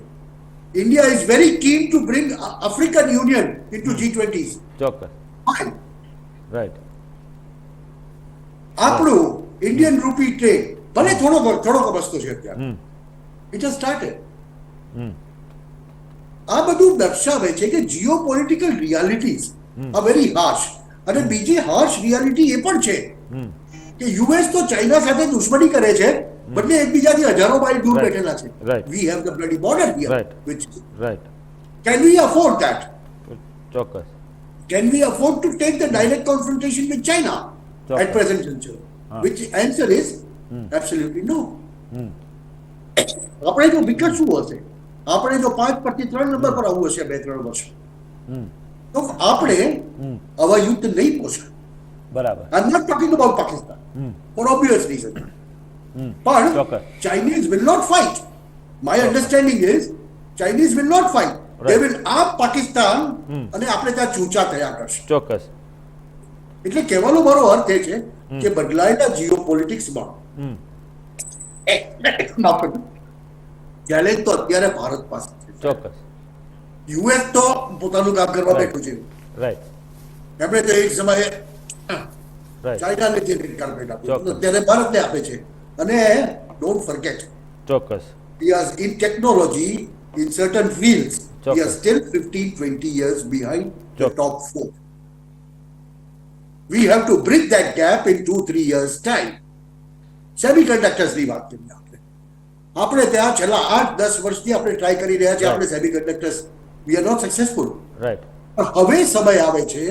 India is very keen to bring African Union into G20s. ચોક્કસ. Fine. રાઈટ. આપણું ઇન્ડિયન રૂપી ટ્રેડ ભલે થોડો વસ્તુ છે અત્યારે, ઇટ હેઝ સ્ટાર્ટેડ. આ બધું દર્શાવે છે કે geopolitical realities are very harsh. અને બીજી હાર્શ રિયાલિટી એ પણ છે કે યુએસ તો ચાઇના સાથે દુશ્મની કરે છે, બંને એકબીજાથી હજારો માઇલ દૂર Right. બેઠેલા છે. Right. We have the bloody border here, Right. which right. can we afford that? ચોક્કસ. Can we afford to take the direct confrontation with China Okay. at present juncture? Which answer is absolutely no. આપણે જો વિકટ શું હશે, આપણે જો 5 પરથી 3 number પર આવવું હશે 2-3 વર્ષ, તો આપણે આવા યુદ્ધ નહીં પોષાય. બરાબર. I'm not talking about Pakistan for obvious reason. પણ ચોક્કસ. Chinese will not fight. My understanding is Chinese will not fight. They Right. will આપ પાકિસ્તાન અને આપણે ત્યાં ચૂચા થયા કરશે. ચોક્કસ. એટલે કહેવાનો મારો અર્થ એ છે કે બદલાયેલા જીઓપોલિટિક્સમાં ચેલેન્જ તો અત્યારે ભારત પાસે છે. ચોક્કસ. યુએસ તો પોતાનું કામ કરવા બેઠું છે. રાઈટ. એમણે તો એક સમયે રાઈટ. ચાઇનાને જે કાર્પેટ આપ્યું ચોક્કસ. અત્યારે ભારતને આપે છે. અને ડોન્ટ ફર્ગેટ, ચોક્કસ. in technology, in certain fields, we are ચોક્કસ. still 15-20 years behind the ચોક્કસ. top 4. We have to bridge that gap in 2-3 years time. Semiconductors ની વાત કરીએ આપણે ત્યાં છેલ્લા 8-10 વર્ષથી આપણે ટ્રાય કરી રહ્યા છીએ. આપણે semiconductors we are not successful. Right. પણ હવે સમય આવે છે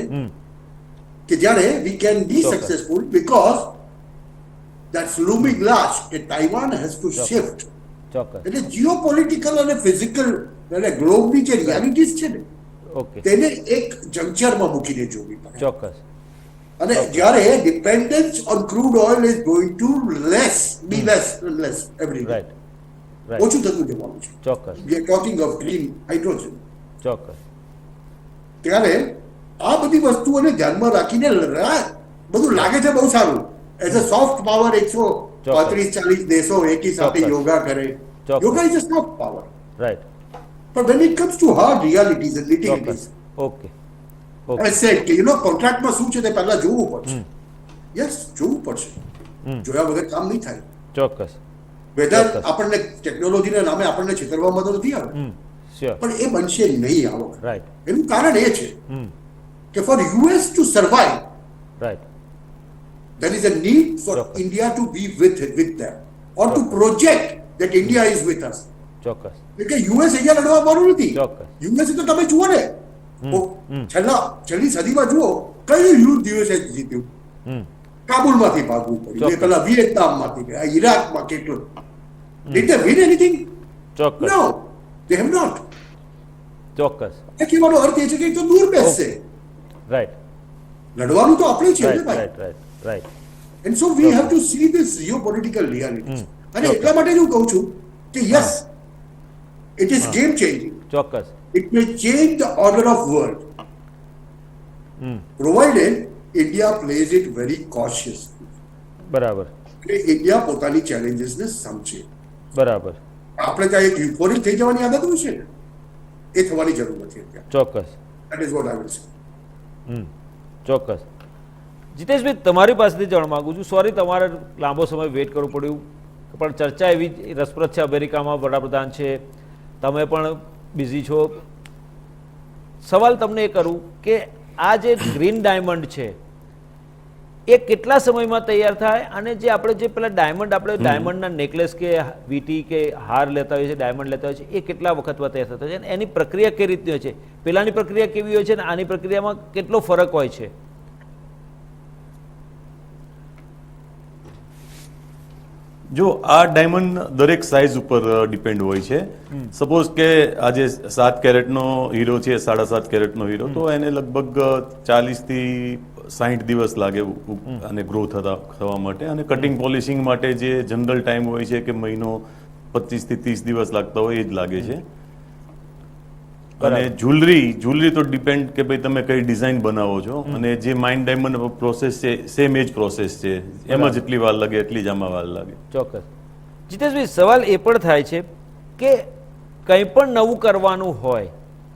કે જ્યારે we can be successful because that's looming large કે Taiwan has to shift. ચોક્કસ એટલે જીઓપોલિટિકલ અને ફિઝિકલ અને ગ્લોબની જે રિયાલિટીઝ છે ને ઓકે તેને એક જંક્ચરમાં મૂકીને જોવી પડે. ચોક્કસ અને જ્યારે dependence on crude oil is going to less every day, right right ઓછું થતું જવાનું છે. ચોક્કસ we are talking of green hydrogen. ચોક્કસ ત્યારે આ બધી વસ્તુઓને ધ્યાનમાં રાખીને બધું લાગે છે બહુ સારું એઝ અ સોફ્ટ પાવર 135-40 દેશો એકી સાથે ચોક્કસ. યોગા કરે. ચોક્કસ. Yoga is a soft power, right but when it comes to hard realities and nitty-gritties, ચોક્કસ ઓકે ઓકે I said કે કોન્ટ્રાક્ટમાં શું છે તે પહેલા જોવું પડશે. યસ, જોવું પડશે. જોયા વગર કામ નહીં થાય. ચોક્કસ વેધર ચોક્કસ. આપણને ટેકનોલોજીના નામે આપણને છેતરવામાં તો નથી આવે, શ્યોર પણ એ બનશે નહીં આ વખત. રાઈટ એનું કારણ એ છે કે for US to survive right there is a need for ચોક્કસ. India to be with them or to project that India is with us. ચોક્કસ એટલે કે US અહીંયા લડવા આવવાનું નથી. ચોક્કસ. US તો તમે જુઓ ને છેલ્લી સદીમાં જુઓ કયું યુદ્ધ US જીત્યું. કાબુલમાંથી ભાગવું પડ્યું, ચોક્કસ. એ પેલા વિયેતનામમાંથી ગયા, ઈરાકમાં કેટલું. Did they win anything? ચોક્કસ No, they have not. ચોક્કસ એ કહેવાનો અર્થ એ છે કે એ તો દૂર બેસશે. રાઈટ લડવાનું તો આપણે છે ને રાઈટ ભાઈ. Right right right And so we have to see this geopolitical realities. અને એટલા માટે જ હું કહું છું કે yes, it is game changing. ચોક્કસ It may change the order of world, provided India plays it very cautiously. બરાબર કે ઇન્ડિયા પોતાની challenges ને સમજે. બરાબર આપણે ત્યાં એક યુફોરિક થઈ જવાની આદત હોય છે ને, એ થવાની જરૂર નથી અત્યારે. ચોક્કસ That is what I will say. ચોક્કસ જીતેશભાઈ તમારી પાસેથી જાણવા માંગુ છું, સોરી તમારે લાંબો સમય વેઇટ કરવું પડ્યું, પણ ચર્ચા એવી રસપ્રદ છે. અમેરિકામાં વડાપ્રધાન છે, તમે પણ બિઝી છો. સવાલ તમને એ કરું કે આ જે ગ્રીન ડાયમંડ છે એ કેટલા સમયમાં તૈયાર થાય, અને જે આપણે જે પેલા ડાયમંડ આપણે ડાયમંડના નેકલેસ કે વીટી કે હાર લેતા હોઈએ છીએ, ડાયમંડ લેતા હોઈએ છીએ, એ કેટલા વખતમાં તૈયાર થતા હોય છે, અને એની પ્રક્રિયા કઈ રીતની હોય છે, પેલાની પ્રક્રિયા કેવી હોય છે અને આની પ્રક્રિયામાં કેટલો ફરક હોય છે? જો આ ડાયમંડ દરેક સાઇઝ ઉપર ડિપેન્ડ હોય છે. સપોઝ કે આજે 7 કેરેટનો હીરો છે, 7.5 કેરેટનો હીરો, તો એને લગભગ 40 થી 60 દિવસ લાગે અને ગ્રો થવા માટે. અને કટિંગ પોલિશિંગ માટે જે જનરલ ટાઈમ હોય છે કે મહિનો 25 થી 30 દિવસ લાગતા હોય એ જ લાગે છે. અને જ્વેલરી તો ડિપેન્ડ કે ભાઈ તમે કઈ ડિઝાઇન બનાવો છો, અને જે માઇન ડાયમંડ પ્રોસેસ છે સેમ એ જ પ્રોસેસ છે, એમાં જેટલી વાર લાગે એટલી જ આમાં વાર લાગે. ચોક્કસ. જીતેશભાઈ સવાલ એ પણ થાય છે કે કંઈ પણ નવું કરવાનું હોય,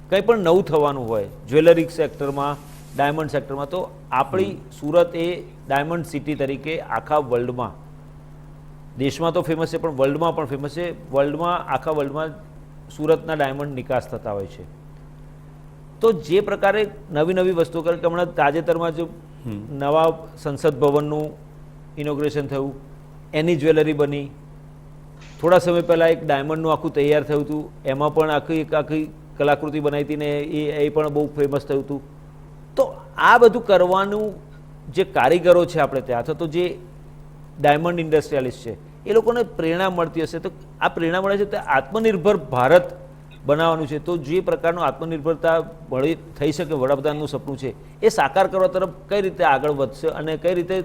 કંઈ પણ નવું થવાનું હોય જ્વેલરી સેક્ટરમાં, ડાયમંડ સેક્ટરમાં, તો આપણી સુરત એ ડાયમંડ સિટી તરીકે આખા વર્લ્ડમાં, દેશમાં તો ફેમસ છે પણ વર્લ્ડમાં પણ ફેમસ છે. વર્લ્ડમાં, આખા વર્લ્ડમાં સુરતના ડાયમંડ નિકાસ થતા હોય છે. તો જે પ્રકારે નવી નવી વસ્તુઓ કરે, કે હમણાં તાજેતરમાં જો નવા સંસદ ભવનનું ઇનોગ્રેશન થયું, એની જ્વેલરી બની. થોડા સમય પહેલાં એક ડાયમંડનું આખું તૈયાર થયું હતું, એમાં પણ આખી કલાકૃતિ બનાવી હતી ને એ પણ બહુ ફેમસ થયું હતું. તો આ બધું કરવાનું જે કારીગરો છે આપણે ત્યાં, અથવા તો જે ડાયમંડ ઇન્ડસ્ટ્રીયાલિસ્ટ છે, એ લોકોને પ્રેરણા મળતી હશે. તો આ પ્રેરણા મળે છે તો આત્મનિર્ભર ભારત બનાવવાનું છે, તો જે પ્રકારનું આત્મનિર્ભરતા થઈ શકે, વડાપ્રધાનનું સપનું છે, એ સાકાર કરવા તરફ કઈ રીતે આગળ વધશે અને કઈ રીતે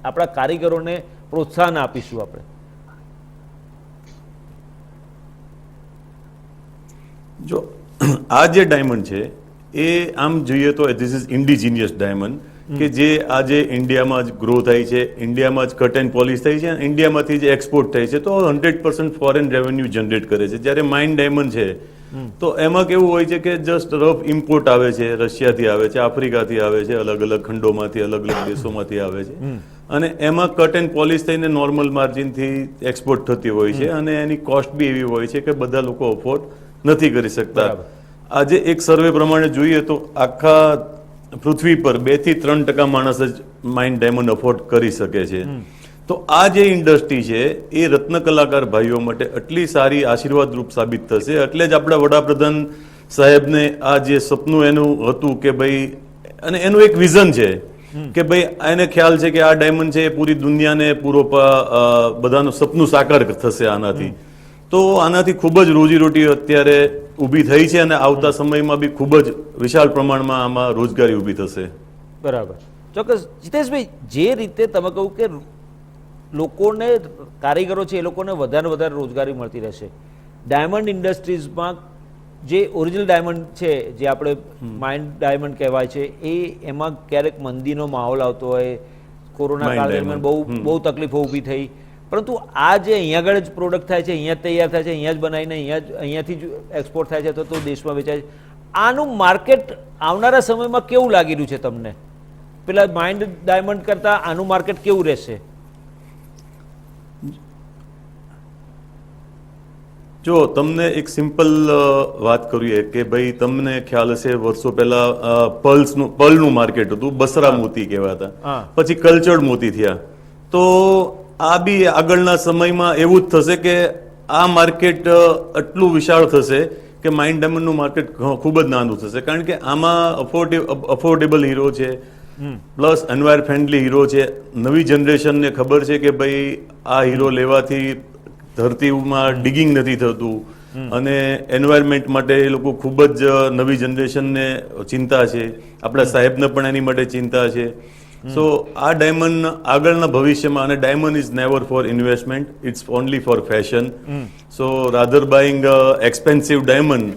આપણા કારીગરોને પ્રોત્સાહન આપીશું આપણે? જો આ જે ડાયમંડ છે એ આમ જોઈએ તો ધીસ ઇઝ ઇન્ડિજિનિયસ ડાયમંડ, કે જે આજે ઇન્ડિયામાં જ ગ્રો થાય છે, ઇન્ડિયામાં જ કટ એન્ડ પોલિશ થાય છે, અને ઇન્ડિયામાંથી જ એક્સપોર્ટ થાય છે, તો 100% ફોરેન રેવન્યુ જનરેટ કરે છે. જ્યારે માઇન ડાયમંડ છે તો એમાં કેવું હોય છે કે જસ્ટ રફ ઇમ્પોર્ટ આવે છે, રશિયાથી આવે છે, આફ્રિકાથી આવે છે, અલગ અલગ ખંડોમાંથી, અલગ અલગ દેશોમાંથી આવે છે, અને એમાં કટ એન્ડ પોલિશ થઈને નોર્મલ માર્જિનથી એક્સપોર્ટ થતી હોય છે, અને એની કોસ્ટ બી એવી હોય છે કે બધા લોકો અફોર્ડ નથી કરી શકતા. આજે એક સર્વે પ્રમાણે જોઈએ તો આખા પૃથ્વી પર 2 થી 3% માણસ જ માઇન ડાયમંડ અફોર્ડ કરી શકે છે. તો આ જે ઇન્ડસ્ટ્રી છે એ રત્ન કલાકાર ભાઈઓ માટે આટલી સારી આશીર્વાદરૂપ સાબિત થશે. એટલે જ આપણા વડાપ્રધાન સાહેબને આ જે સપનું એનું હતું કે ભાઈ, અને એનું એક વિઝન છે કે ભાઈ એને ખ્યાલ છે કે આ ડાયમંડ છે એ પૂરી દુનિયાને પૂરો બધાનું સપનું સાકાર થશે આનાથી. તો આનાથી ખૂબ જ રોજીરોટી અત્યારે ઊભી થઈ છે અને આવતા સમયમાં બી ખૂબ જ વિશાળ પ્રમાણમાં આમાં રોજગારી ઊભી થશે. બરાબર, ચોક્કસ. જીતેશભાઈ, જે રીતે તમે કહ્યું કે લોકોને, કારીગરો છે એ લોકોને વધારે વધારે રોજગારી મળતી રહેશે, ડાયમંડ ઇન્ડસ્ટ્રીઝમાં જે ઓરિજિનલ ડાયમંડ છે, જે આપણે માઇન્ડ ડાયમંડ કહેવાય છે, એમાં ક્યારેક મંદીનો માહોલ આવતો હોય, કોરોના કાળ દરમિયાન બહુ તકલીફો ઊભી થઈ, પરંતુ આ જે અહીંયા આગળ જ પ્રોડક્ટ થાય છે, અહીંયા જ તૈયાર થાય છે, અહીંયા જ બનાવીને અહીંયાથી જ એક્સપોર્ટ થાય છે તો દેશમાં વેચાય છે, આનું માર્કેટ આવનારા સમયમાં કેવું લાગી રહ્યું છે તમને? પેલા માઇન્ડ ડાયમંડ કરતાં આનું માર્કેટ કેવું રહેશે? જો તમને એક સિમ્પલ વાત કરીએ કે ભાઈ તમને ખ્યાલ હશે વર્ષો પહેલા પર્લનું માર્કેટ હતું, બસરા મોતી કહેવાતા, પછી કલ્ચર્ડ મોતી થયા. તો આ બી આગળના સમયમાં એવું જ થશે કે આ માર્કેટ આટલું વિશાળ થશે કે માઇન્ડ ડાયમંડનું માર્કેટ ખૂબ જ નાનું થશે, કારણ કે આમાં અફોર્ડેબલ હીરો છે, પ્લસ એન્વાયર ફ્રેન્ડલી હીરો છે. નવી જનરેશનને ખબર છે કે ભાઈ આ હીરો લેવાથી ધરતીમાં ડિગિંગ નથી થતું અને એન્વાયરમેન્ટ માટે એ લોકો ખૂબ જ નવી જનરેશનને ચિંતા છે, આપણા સાહેબને પણ એની માટે ચિંતા છે. સો આ ડાયમંડ આગળના ભવિષ્યમાં, અને diamond is never for investment, it's only for fashion. So rather buying expensive diamond,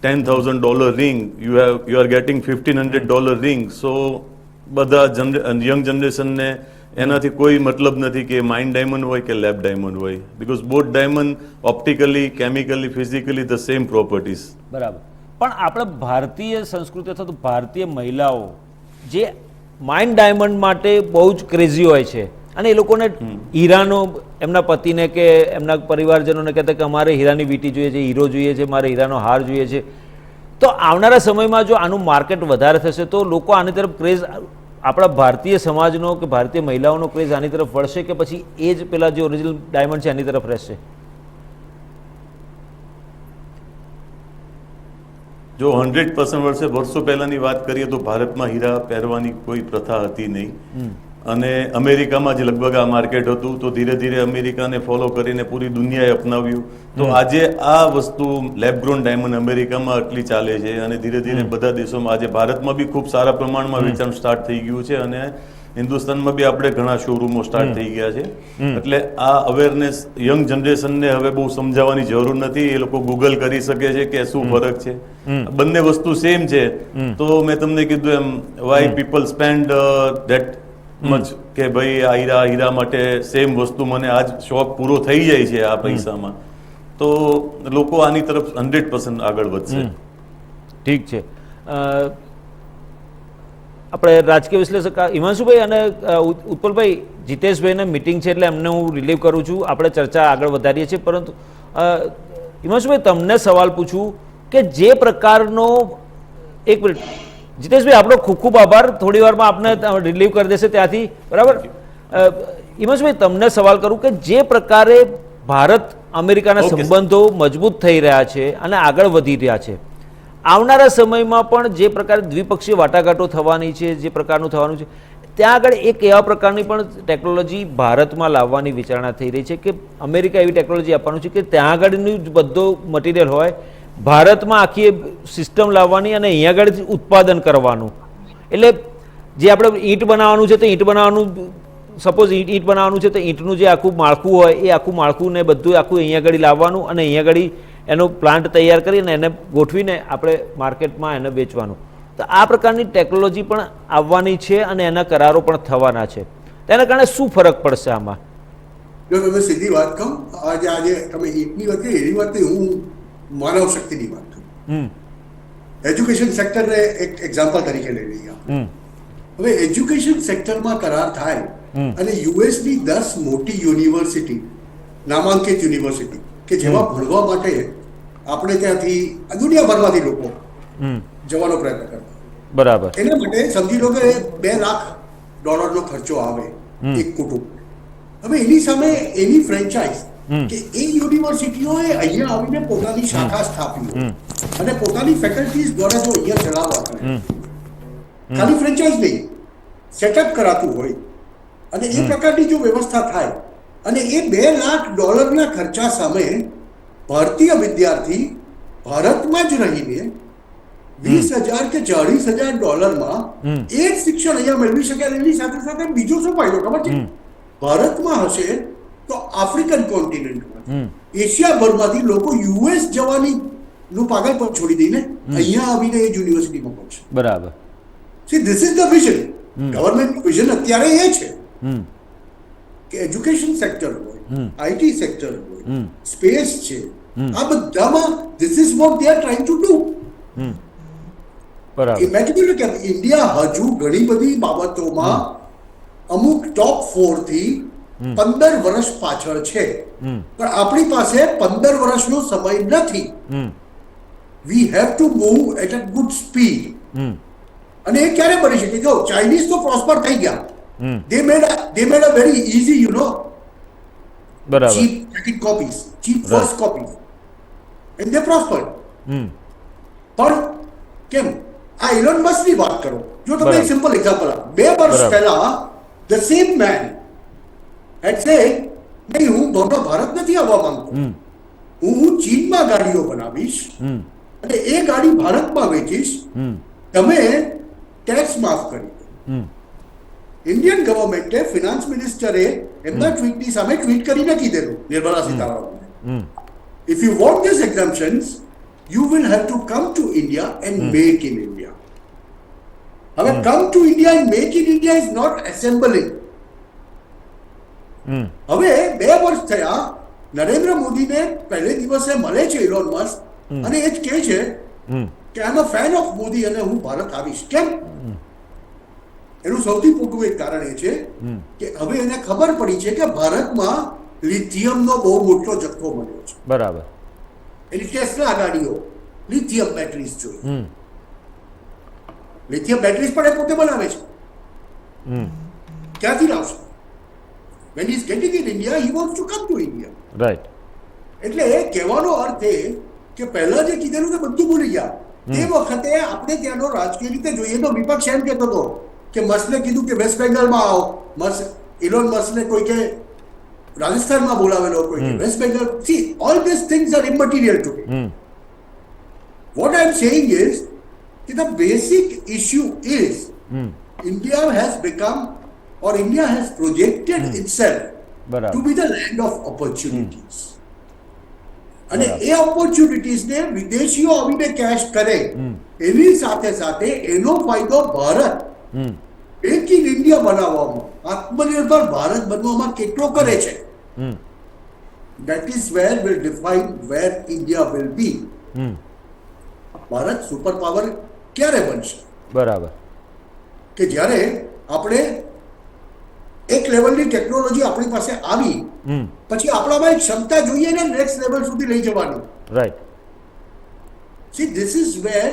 $10,000 ring, you are getting $1,500 ring. So બધા યંગ જનરેશનને એનાથી કોઈ મતલબ નથી કે માઇન્ડ ડાયમંડ હોય કે લેબ ડાયમંડ હોય, because both diamond optically, chemically, physically the same properties. બરાબર. પણ આપણે ભારતીય સંસ્કૃતિ અથવા તો ભારતીય મહિલાઓ જે માઇન્ડ ડાયમંડ માટે બહુ જ ક્રેઝી હોય છે અને એ લોકોને હીરાનો, એમના પતિને કે એમના પરિવારજનોને કહેતા કે અમારે હીરાની વીંટી જોઈએ છે, હીરો જોઈએ છે, મારે હીરાનો હાર જોઈએ છે, તો આવનારા સમયમાં જો આનું માર્કેટ વધારે થશે તો લોકો આની તરફ ક્રેઝ, આપણા ભારતીય સમાજનો કે ભારતીય મહિલાઓનો ક્રેઝ આની તરફ વળશે કે પછી એ જ પેલા જે ઓરિજિનલ ડાયમંડ છે એની તરફ રહેશે? જો 100% વર્ષે, વર્ષો પહેલાની વાત કરીએ તો ભારતમાં હીરા પહેરવાની કોઈ પ્રથા હતી નહીં, અને અમેરિકામાં જ લગભગ આ માર્કેટ હતું. તો ધીરે ધીરે અમેરિકાને ફોલો કરીને પૂરી દુનિયાએ અપનાવ્યું. તો આજે આ વસ્તુ લેબ ગ્રોન ડાયમંડ અમેરિકામાં આટલી ચાલે છે અને ધીરે ધીરે બધા દેશોમાં, આજે ભારતમાં બી ખૂબ સારા પ્રમાણમાં વેચાણ સ્ટાર્ટ થઈ ગયું છે અને હિન્દુસ્તાનમાં બી આપણે ઘણા શોરૂમો સ્ટાર્ટ થઈ ગયા છે. એટલે આ અવેરનેસ યંગ જનરેશનને હવે બહુ સમજાવવાની જરૂર નથી, એ લોકો ગૂગલ કરી શકે છે કે શું ફરક છે. બંને વસ્તુ સેમ છે. તો મેં તમને કીધું એમ, why people spend that much કે ભાઈ આ હીરા માટે સેમ વસ્તુ, મને આજ શોખ પૂરો થઈ જાય છે આ પૈસામાં, તો લોકો આની તરફ 100% આગળ વધશે. ઠીક છે. આપણે રાજકીય વિશ્લેષક હિમાંશુભાઈ અને ઉત્પલભાઈ, જીતેશભાઈને મિટિંગ છે એટલે એમને હું રિલીવ કરું છું, આપણે ચર્ચા આગળ વધારીએ છીએ. પરંતુ હિમાંશુભાઈ, તમને સવાલ પૂછું કે જે પ્રકારનો, એક મિનિટ જીતેશભાઈ, આપણો ખૂબ ખૂબ આભાર, થોડી વારમાં આપને રિલીવ કરી દેશે ત્યાંથી, બરાબર? હિમાંશુભાઈ, તમને સવાલ કરું કે જે પ્રકારે ભારત અમેરિકાના સંબંધો મજબૂત થઈ રહ્યા છે અને આગળ વધી રહ્યા છે, આવનારા સમયમાં પણ જે પ્રકારે દ્વિપક્ષીય વાટાઘાટો થવાની છે, જે પ્રકારનું થવાનું છે, ત્યાં આગળ એક એવા પ્રકારની પણ ટેકનોલોજી ભારતમાં લાવવાની વિચારણા થઈ રહી છે કે અમેરિકા એવી ટેકનોલોજી આપવાનું છે કે ત્યાં આગળનું જ બધો મટીરિયલ હોય, ભારતમાં આખી સિસ્ટમ લાવવાની અને અહીંયા આગળ જ ઉત્પાદન કરવાનું. એટલે જે આપણે ઈંટ બનાવવાનું છે તો ઈંટ બનાવવાનું, સપોઝ ઈંટ બનાવવાનું છે તો ઈંટનું જે આખું માળખું હોય એ આખું માળખું ને બધું આખું અહીંયા આગળ લાવવાનું અને અહીંયા આગળ એનો પ્લાન્ટ તૈયાર કરીને એને ગોઠવીને આપણે માર્કેટમાં એને વેચવાનું. તો આ પ્રકારની ટેકનોલોજી પણ આવવાની છે અને એના કરારો પણ થવાના છે. તેના કારણે શું ફરક પડશે આમાં? જો તમે સીધી વાત કહું, આજે તમે ઈંટની વાત કરી, એની વાત નહીં, હું માનવ શક્તિની વાત કરું. એજ્યુકેશન સેક્ટરને એક એક્ઝામ્પલ તરીકે લઈ લઈએ. હવે એજ્યુકેશન સેક્ટરમાં કરાર થાય અને યુએસની 10 મોટી યુનિવર્સિટી, નામાંકિત યુનિવર્સિટી કે જેમાં ભણવા માટે આપણે ત્યાંથી દુનિયાભરમાંથી લોકો જવાનો પ્રયત્ન કરતા, બરાબર, એના માટે સમજી લો કે $2 લાખ ખર્ચો આવે એક કુટુંબ. હવે એની સામે એની ફ્રેન્ચાઇઝ કે એ યુનિવર્સિટીઓએ અહીંયા આવીને પોતાની શાખા સ્થાપી અને પોતાની ફેકલ્ટીઝ દ્વારા જો અહીંયા ચલાવવા, ખાલી ફ્રેન્ચાઇઝ નહીં, સેટઅપ કરાતું હોય અને એ પ્રકારની જો વ્યવસ્થા થાય અને એ $2 લાખ ખર્ચા સામે ભારતીય વિદ્યાર્થી ભારતમાં જ રહીને $20,000 કે $40,000 એ જ શિક્ષણ અહીંયા મેળવી શકે અને એની સાથે સાથે બીજો શું ફાયદો ખબર છે? ભારતમાં હશે તો આફ્રિકન કોન્ટિનેન્ટમાં એશિયાભરમાંથી લોકો યુએસ જવાની નું પાગલપણ છોડી દઈને અહીંયા આવીને એ યુનિવર્સિટીમાં પહોંચશે. બરાબર. C this is the vision. Government vision અત્યારે એ છે કે એજ્યુકેશન સેક્ટર હોય, આઈટી સેક્ટર હોય, સ્પેસ છે, આ બધામાં this is what they are trying to do. બરાબર. મેં કીધું કે ઇન્ડિયા હજુ ઘણી બધી બાબતોમાં અમુક ટોપ 4 થી 15 વર્ષ પાછળ છે, પણ આપણી પાસે 15 વર્ષનો સમય નથી. We have to move at a good speed. અને એ ક્યારે બની શકે? જો ચાઇનીઝ તો પ્રોસ્પર થઈ ગયા, they made a very easy, બરાબર. cheap second copies, cheap first copies, and they prospered. પણ કેમ? આ ઇલોન મસ્કની વાત કરો. જો તમે એક સિમ્પલ એક્ઝામ્પલ આપો, 2 વર્ષ પહેલા the same man had said, નહીં, હું ભારત નથી આવવા માંગતો, હું ચીનમાં ગાડીઓ બનાવીશ અને એ ગાડી ભારતમાં વેચીશ, તમે ટેક્સ માફ કરી દો. ઇન્ડિયન ગવર્મેન્ટે, ફિનાન્સ મિનિસ્ટરે એમના ટ્વીટની સામે ટ્વીટ કરીને કીધેલું, Nirmala Sitharaman, if you want these exemptions, you will have to come to India and make in India. હવે come to India and make in India is not assembling. હવે 2 વર્ષ થયા, નરેન્દ્ર મોદીને પહેલે દિવસે મળે છે ઇલોન મસ્ક અને એ જ કહે છે કે આઈ એમ અ ફેન ઓફ મોદી અને હું ભારત આવીશ. કેમ? એનું સૌથી મોટું એક કારણ એ છે કે હવે એને ખબર પડી છે કે ભારતમાં લિથિયમનો બહુ મોટો જથ્થો મળ્યો છે. બરાબર. એની ટેસ્લા ગાડીઓ લિથિયમ બેટરીઝ જોઈએ. લિથિયમ બેટરીઝ પણ એ પોતે બનાવે છે. ક્યાંથી લાવશે? when he is getting in India, he wants to come to India. Right. એટલે કહેવાનો અર્થ એ કે પહેલા જે કીધેલું કે બધું ભૂલી ગયા. તે વખતે આપણે ત્યાંનો રાજકીય રીતે જોઈએ તો વિપક્ષ એમ કહેતો હતો કે મસ્કને કીધું કે વેસ્ટ બેંગાલમાં આવો, ઇલોન મસ્કને કોઈ કે રાજસ્થાનમાં બોલાવેલો, કોઈ કે West Bengal. See, all this things are immaterial to me. What I am saying is કે the basic issue is India has become or India has projected itself to be the land of opportunities. અને એ opportunities ને વિદેશીઓ આવીને cache કરે, એની સાથે સાથે એનો ફાયદો Bharat make in India બનાવવામાં, આત્મનિર્ભર ભારત બનવામાં કેટલો કરે છે. That is where will define where India will be. Bharat super power ક્યારે બનશે? બરાબર. કે જ્યારે આપણે એક લેવલની ટેકનોલોજી આપણી પાસે આવી પછી આપણામાં એક ક્ષમતા જોઈએ ને નેક્સ્ટ લેવલ સુધી લઈ જવાની. Right. See, this is where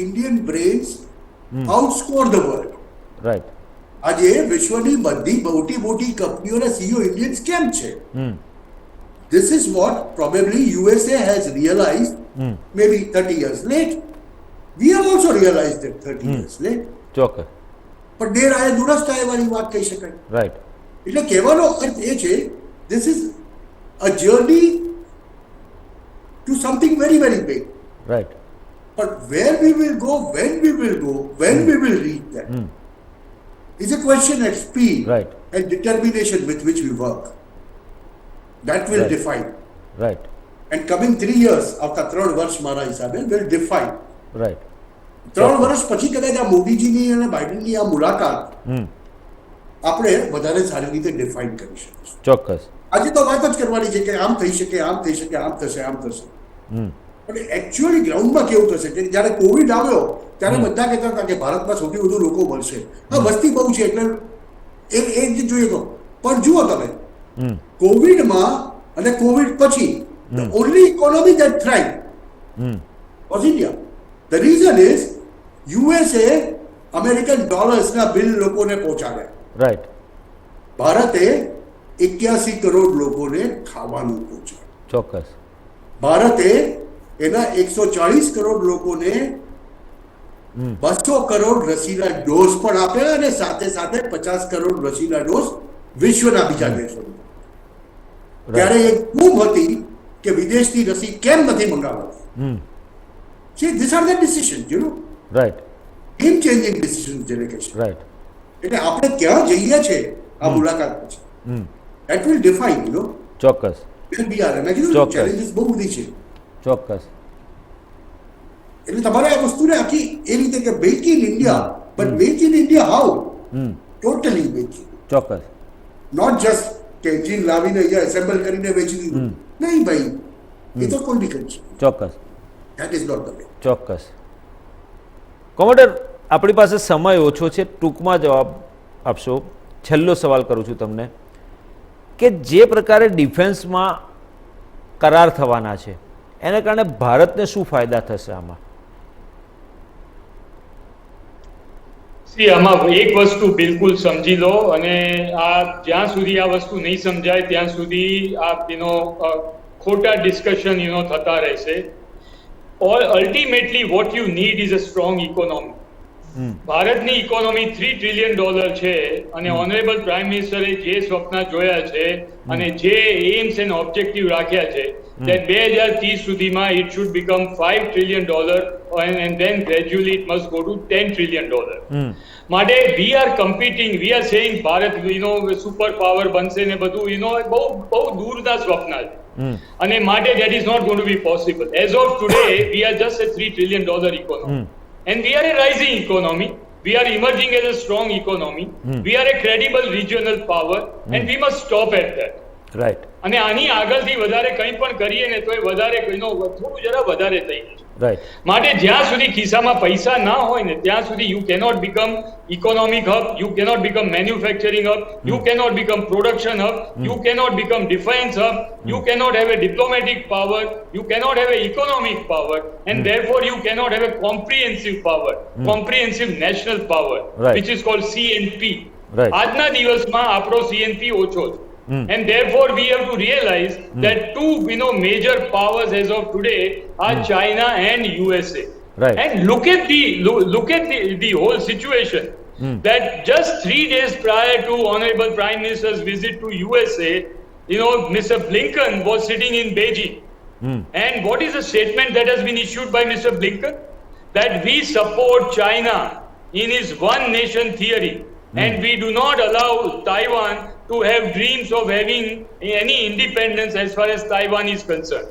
Indian brains outscore the world. Right. આજે વિશ્વની બધી મોટી મોટી કંપનીઓના સીઈઓ ઇન્ડિયન્સ કેમ છે? This is what probably USA has realised maybe 30 years late. We have also realized it 30 years late. ચોક્કસ. પણ દેર આયે દુરસ્ત આયે વાળી વાત કહી શકાય. રાઈટ. એટલે કહેવાનો અર્થ એ છે, this is a journey to something very very big. Right. પણ where we will go, when we will go, when we will reach that is a question at speed and determination with which we work. That will define. Right. And coming 3 years, આવતા 3 વર્ષ મારા હિસાબે will define. Right. 3 વર્ષ પછી કદાચ આ મોદીજીની અને બાઇડનની આ મુલાકાત આપણે વધારે સારી રીતે ડિફાઇન કરી શકીશું. ચોક્કસ. આજે તો વાત જ કરવાની છે કે આમ થઈ શકે, આમ થઈ શકે, આમ થશે, આમ થશે. પણ એકચ્યુઅલી ગ્રાઉન્ડમાં કેવું થશે કે જ્યારે કોવિડ આવ્યો ત્યારે બધા કહેતા હતા કે ભારતમાં સૌથી વધુ લોકો મળશે, હા વસ્તી બહુ છે એટલે એ જ જોઈએ તો. પણ જુઓ તમે, કોવિડમાં અને કોવિડ પછી the only economy that thrive was India. The reason is USA American ડોલર્સના બિલ લોકોને પહોંચાડ્યા. રાઈટ. ભારતે 81 કરોડ લોકોને ખાવાનું પહોંચાડ્યું. ચોક્કસ. ભારતે એના 140 કરોડ લોકોને 200 કરોડ રસીના ડોઝ પણ આપ્યા અને સાથે સાથે 50 કરોડ રસીના ડોઝ વિશ્વના બીજા દેશોને. ત્યારે એક બૂમ હતી કે વિદેશની રસી કેમ નથી મંગાવવાની. See, these are the decisions, you know. Right Game changing decisions જેને કહે છે. રાઈટ એટલે આપણે ક્યાં જઈએ છે આ મુલાકાત પછી. That will define, you know, ચોક્કસ where we are. મેં કીધું ચોક્કસ. challenges બહુ બધી છે. ચોક્કસ એટલે તમારે આ વસ્તુને આખી એ રીતે કે make in India, but make in India how? Totally make in. ચોક્કસ નોટ જસ્ટ કે એન્જિન લાવીને અહીંયા એસેમ્બલ કરીને વેચી દીધું. નહીં ભાઈ, એ તો કોઈ બી કરી શકે. ચોક્કસ That is not the way. ચોક્કસ કોમોડર, આપણી પાસે સમય ઓછો છે, ટૂંકમાં જવાબ આપશો. છેલ્લો સવાલ કરું છું તમને કે જે પ્રકારે ડિફેન્સમાં કરાર થવાના છે એને કારણે ભારતને શું ફાયદા થશે આમાં? આમાં એક વસ્તુ બિલકુલ સમજી લો, અને આ જ્યાં સુધી આ વસ્તુ નહીં સમજાય ત્યાં સુધી આ ખોટા ડિસ્કશન થતા રહેશે. Ultimately what you need is a strong economy. ભારતની ઇકોનોમી $3 trillion છે, અને ઓનરેબલ પ્રાઇમ મિનિસ્ટરે જે સ્વપ્ન જોયા છે અને જે એમ્સ એન્ડ ઓબ્જેક્ટિવ રાખ્યા છે that 2030 સુધીમાં it should become $5 trillion and then gradually it must go to $10 trillion. માટે we are competing, we are saying Bharat super power બનશે ને બધું બહુ દૂરના સ્વપ્ન છે, અને માટે that is not going to be possible. As of today we are just a $3 trillion economy. And we are a rising economy. We are emerging as a strong economy. We are a credible regional power, and we must stop at that. Right અને આની આગળથી વધારે કંઈ પણ કરીએ ને તો એ વધારે થોડું જરા વધારે થઈ જશે. રાઈટ માટે જ્યાં સુધી ખિસ્સામાં પૈસા ના હોય ને ત્યાં સુધી you cannot become economic hub, you cannot become manufacturing hub, you cannot become production hub, you cannot become defense hub, you cannot have a diplomatic power, you cannot have a economic power, and therefore you cannot have a comprehensive power, comprehensive national power, Right. which is called CNP. Right. આજના દિવસમાં આપણો CNP ઓછો છે. And therefore we have to realize that two major powers as of today are China and USA. Right. And look at the whole situation. That just 3 days prior to Honorable Prime Minister's visit to USA, Mr. Blinken was sitting in Beijing. And what is the statement that has been issued by Mr. Blinken? That we support China in his one nation theory, and we do not allow Taiwan to have dreams of having any independence as far as Taiwan is concerned.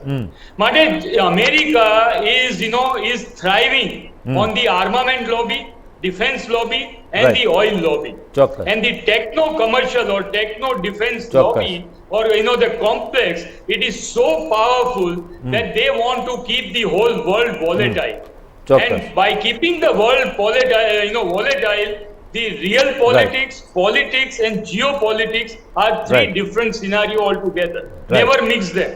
Mate, America is thriving on the armament lobby, defense lobby, and Right. the oil lobby. ચોક્કસ And the techno-commercial or techno-defense Chokkos. lobby, or the complex, it is so powerful that they want to keep the whole world volatile. Chokkos. And by keeping the world volatile, the real politics, politics and geopolitics are three Right. different scenarios altogether. Right. Never mix them.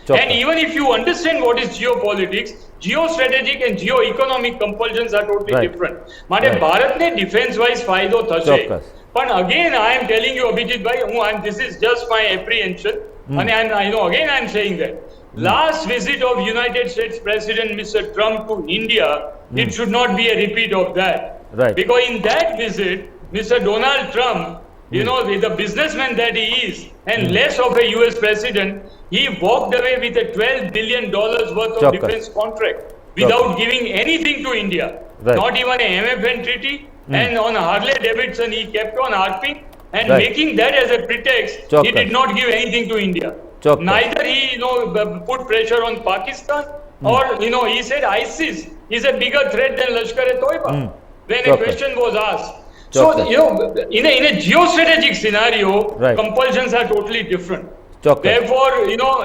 Chokkos. And even if you understand what is geopolitics, geostrategic and geo-economic compulsions are totally Right. different. માટે Right. ભારતને defense wise ફાયદો થશે. ચોક્કસ. But again, I am telling you, Abhijit bhai, this is just my apprehension, and I am saying that last visit of United States President Mr. Trump to India, it should not be a repeat of that. Right. Because in that visit, Mr. Donald Trump, with the businessman that he is, and less of a US president, he walked away with a $12 billion worth of Chokkos. defense contract without giving anything to India. Right. Not even a MFN treaty. And on Harley Davidson, he kept on harping and Right. making that as a pretext. He Chokkos. did not give anything to India. Chokkos. Neither he, put pressure on Pakistan, or he said ISIS is a bigger threat than Lashkar-e-Toiba. When a Chokkos. question was asked. Chokkos. So in a geostrategic scenario, Right. compulsions are totally different. ચોક્કસ Therefore,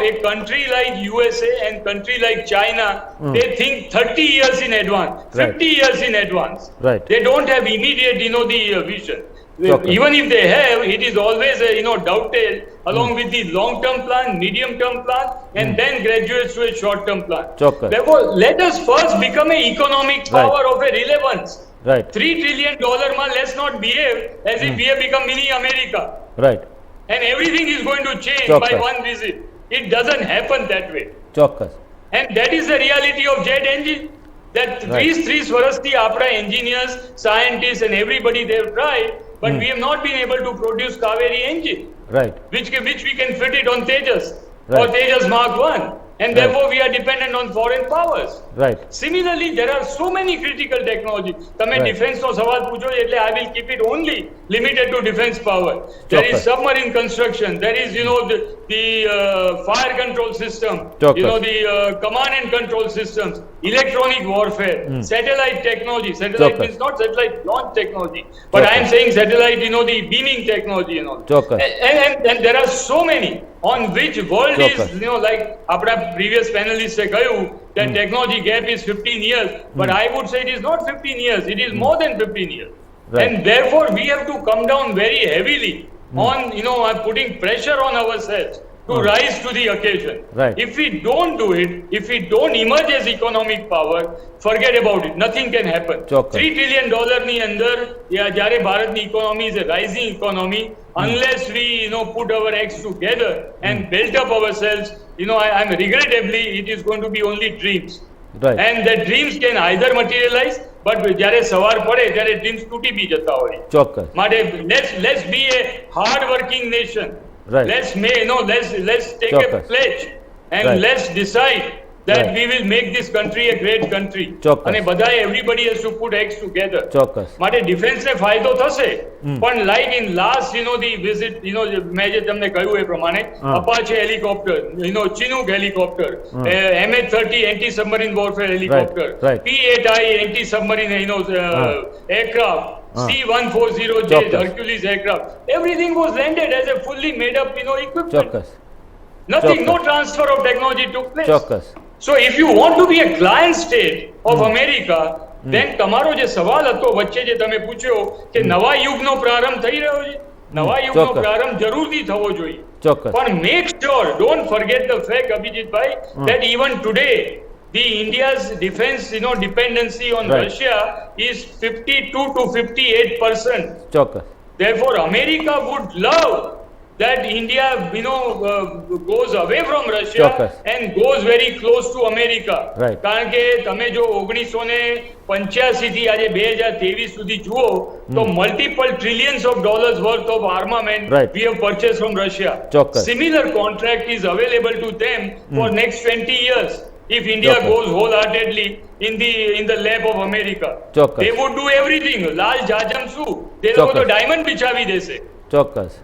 a country like USA and country like China, they think 30 years in advance, 50 years in advance. Right. They don't have immediate, the vision. Chokkos. Even if they have, it is always, dovetailed along with the long-term plan, medium-term plan, and then graduates to a short-term plan. Chokkos. Therefore, let us first become an economic power Right. of a relevance. Right $3 trillion man, let's not behave as if we have become mini America. Right And everything is going to change by Chokkos. one visit. It doesn't happen that way. ચોક્કસ And that is the reality of jet engine. that Right. 30 વર્ષથી આપણા engineers, scientists and everybody they have tried, but we have not been able to produce Kaveri engine, right which we can fit it on Tejas or Right. Tejas Mark 1, and Right. therefore we are dependent on foreign powers. Right Similarly, there are so many critical technologies. તમે Right. defense નો સવાલ પૂછો એટલે I will keep it only limited to defense power. There is Chokkos. submarine construction. There is, the fire control system. Chokkos. The command and control systems. Electronic warfare. Satellite technology. Satellite Chokkos. means not satellite launch technology, but I am Chokkos. saying satellite. The beaming technology and all. Chokkos. And there are so many on which world Chokkos. is, like આપણા previous panelists એ કહ્યું that technology gap is 15 years, but I would say it is not 15 years, it is more than 15 years. Right. And therefore we have to come down very heavily on, putting pressure on ourselves to rise to the occasion. Right. If we don't do it, if we don't emerge as economic power, forget about it, nothing can happen. Chokkos. $3 trillion ની અંદર જ્યારે ભારતની economy is a rising economy, unless we put our eggs together and build up ourselves, I'm regrettably it is going to be only dreams. Right. And the dreams can either materialize, but જ્યારે સવાર પડે ત્યારે dreams તૂટી બી જતા હોય. ચોક્કસ માટે let's be a hard working nation. Right. Let's take a Chokkos. pledge and Right. let's decide that Right. we will make this country a great country. Chokkos. અને બધાએ everybody has to put eggs together. ચોક્કસ માટે defence ને ફાયદો થશે, પણ like in last the visit, મેં જે તમને કહ્યું એ પ્રમાણે Apache helicopter, Chinook helicopter, MH-30 anti submarine warfare helicopter, right. P-8I anti submarine aircraft, C-140J Chokkos. Hercules aircraft, everything was landed as a fully made up equipment. ચોક્કસ Nothing, no Chokkos. transfer of technology took place. ચોક્કસ So if you want to be a client state of America, then તમારો જે સવાલ હતો વચ્ચે જે તમે પૂછ્યો કે નવા યુગનો પ્રારંભ થઈ રહ્યો છે, નવા યુગનો ચોક્કસ. પ્રારંભ જરૂરથી થવો જોઈએ. ચોક્કસ પણ make sure, don't forget the fact, Abhijitbhai, that even today the India's defense dependency on Right. Russia is 52 to 58%. ચોક્કસ Therefore, America would love that India, goes away from Russia Chokkos. and goes very close to America. Right. કારણ કે તમે જો 1985 થી આજે 2023 સુધી જુઓ તો multiple trillions of dollars worth of armament Right. we have purchased from Russia. Chokkos. Similar contract is available to them for next 20 years. If India Chokkos. goes wholeheartedly in the lap of America, Chokkos. they would do everything. લાલ જાજમ શું? તે લોકો તો Chokkos. diamond બિછાવી દેશે. ચોક્કસ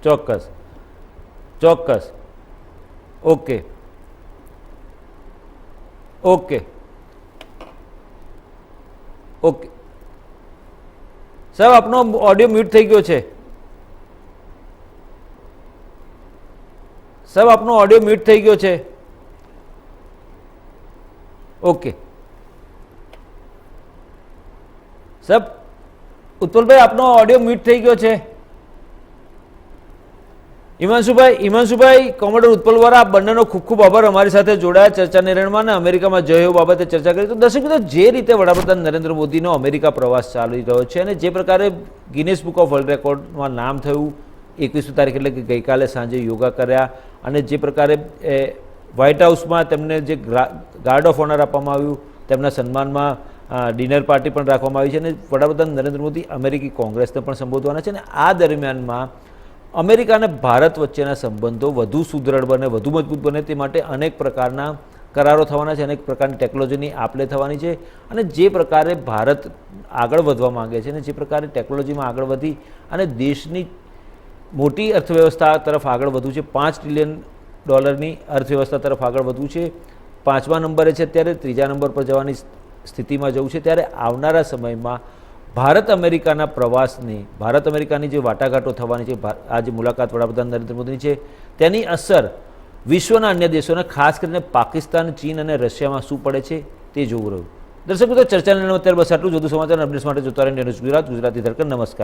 ચોક્કસ ચોક્કસ okay okay okay સાહેબ આપનો ઓડિયો મ્યુટ થઈ ગયો છે સાહેબ આપનો ઓડિયો મ્યુટ થઈ ગયો છે ઓકે સાહેબ ઉત્પલભાઈ આપનો ઓડિયો મ્યુટ થઈ ગયો છે હિમાંશુભાઈ કોમોડર ઉત્પલ વોરા આપ બંનેનો ખૂબ ખૂબ આભાર અમારી સાથે જોડાયા ચર્ચા નિર્ણયમાં અને અમેરિકામાં જયો બાબતે ચર્ચા કરી. તો દર્શક મિત્રો, જે રીતે વડાપ્રધાન નરેન્દ્ર મોદીનો અમેરિકા પ્રવાસ ચાલી રહ્યો છે અને જે પ્રકારે ગિનેસ બુક ઓફ વર્લ્ડ રેકોર્ડમાં નામ થયું 21મી તારીખ એટલે કે ગઈકાલે સાંજે યોગા કર્યા અને જે પ્રકારે વ્હાઇટ હાઉસમાં તેમને જે ગાર્ડ ઓફ ઓનર આપવામાં આવ્યું, તેમના સન્માનમાં ડિનર પાર્ટી પણ રાખવામાં આવી છે અને વડાપ્રધાન નરેન્દ્ર મોદી અમેરિકી કોંગ્રેસને પણ સંબોધવાના છે અને આ દરમિયાનમાં અમેરિકા અને ભારત વચ્ચેના સંબંધો વધુ સુદૃઢ બને, વધુ મજબૂત બને તે માટે અનેક પ્રકારના કરારો થવાના છે, અનેક પ્રકારની ટેકનોલોજીની આપ-લે થવાની છે અને જે પ્રકારે ભારત આગળ વધવા માંગે છે અને જે પ્રકારે ટેકનોલોજીમાં આગળ વધી અને દેશની મોટી અર્થવ્યવસ્થા તરફ આગળ વધવું છે, $5 ટ્રિલિયન અર્થવ્યવસ્થા તરફ આગળ વધવું છે, 5મા નંબરે છે, અત્યારે 3જા નંબર પર જવાની સ્થિતિમાં જવું છે, ત્યારે આવનારા સમયમાં ભારત અમેરિકાના પ્રવાસની, ભારત અમેરિકાની જે વાટાઘાટો થવાની છે, આ જે મુલાકાત વડાપ્રધાન નરેન્દ્ર મોદીની છે તેની અસર વિશ્વના અન્ય દેશોને, ખાસ કરીને પાકિસ્તાન, ચીન અને રશિયામાં શું પડે છે તે જોવું રહ્યું. દર્શક મિત્રો, ચર્ચા નિર્ણય અત્યારે બસ આટલું જ. વધુ સમાચાર અપડેટ્સ માટે જોતા રહે IndiaNewsGujarat, ગુજરાતી ધડકન. નમસ્કાર.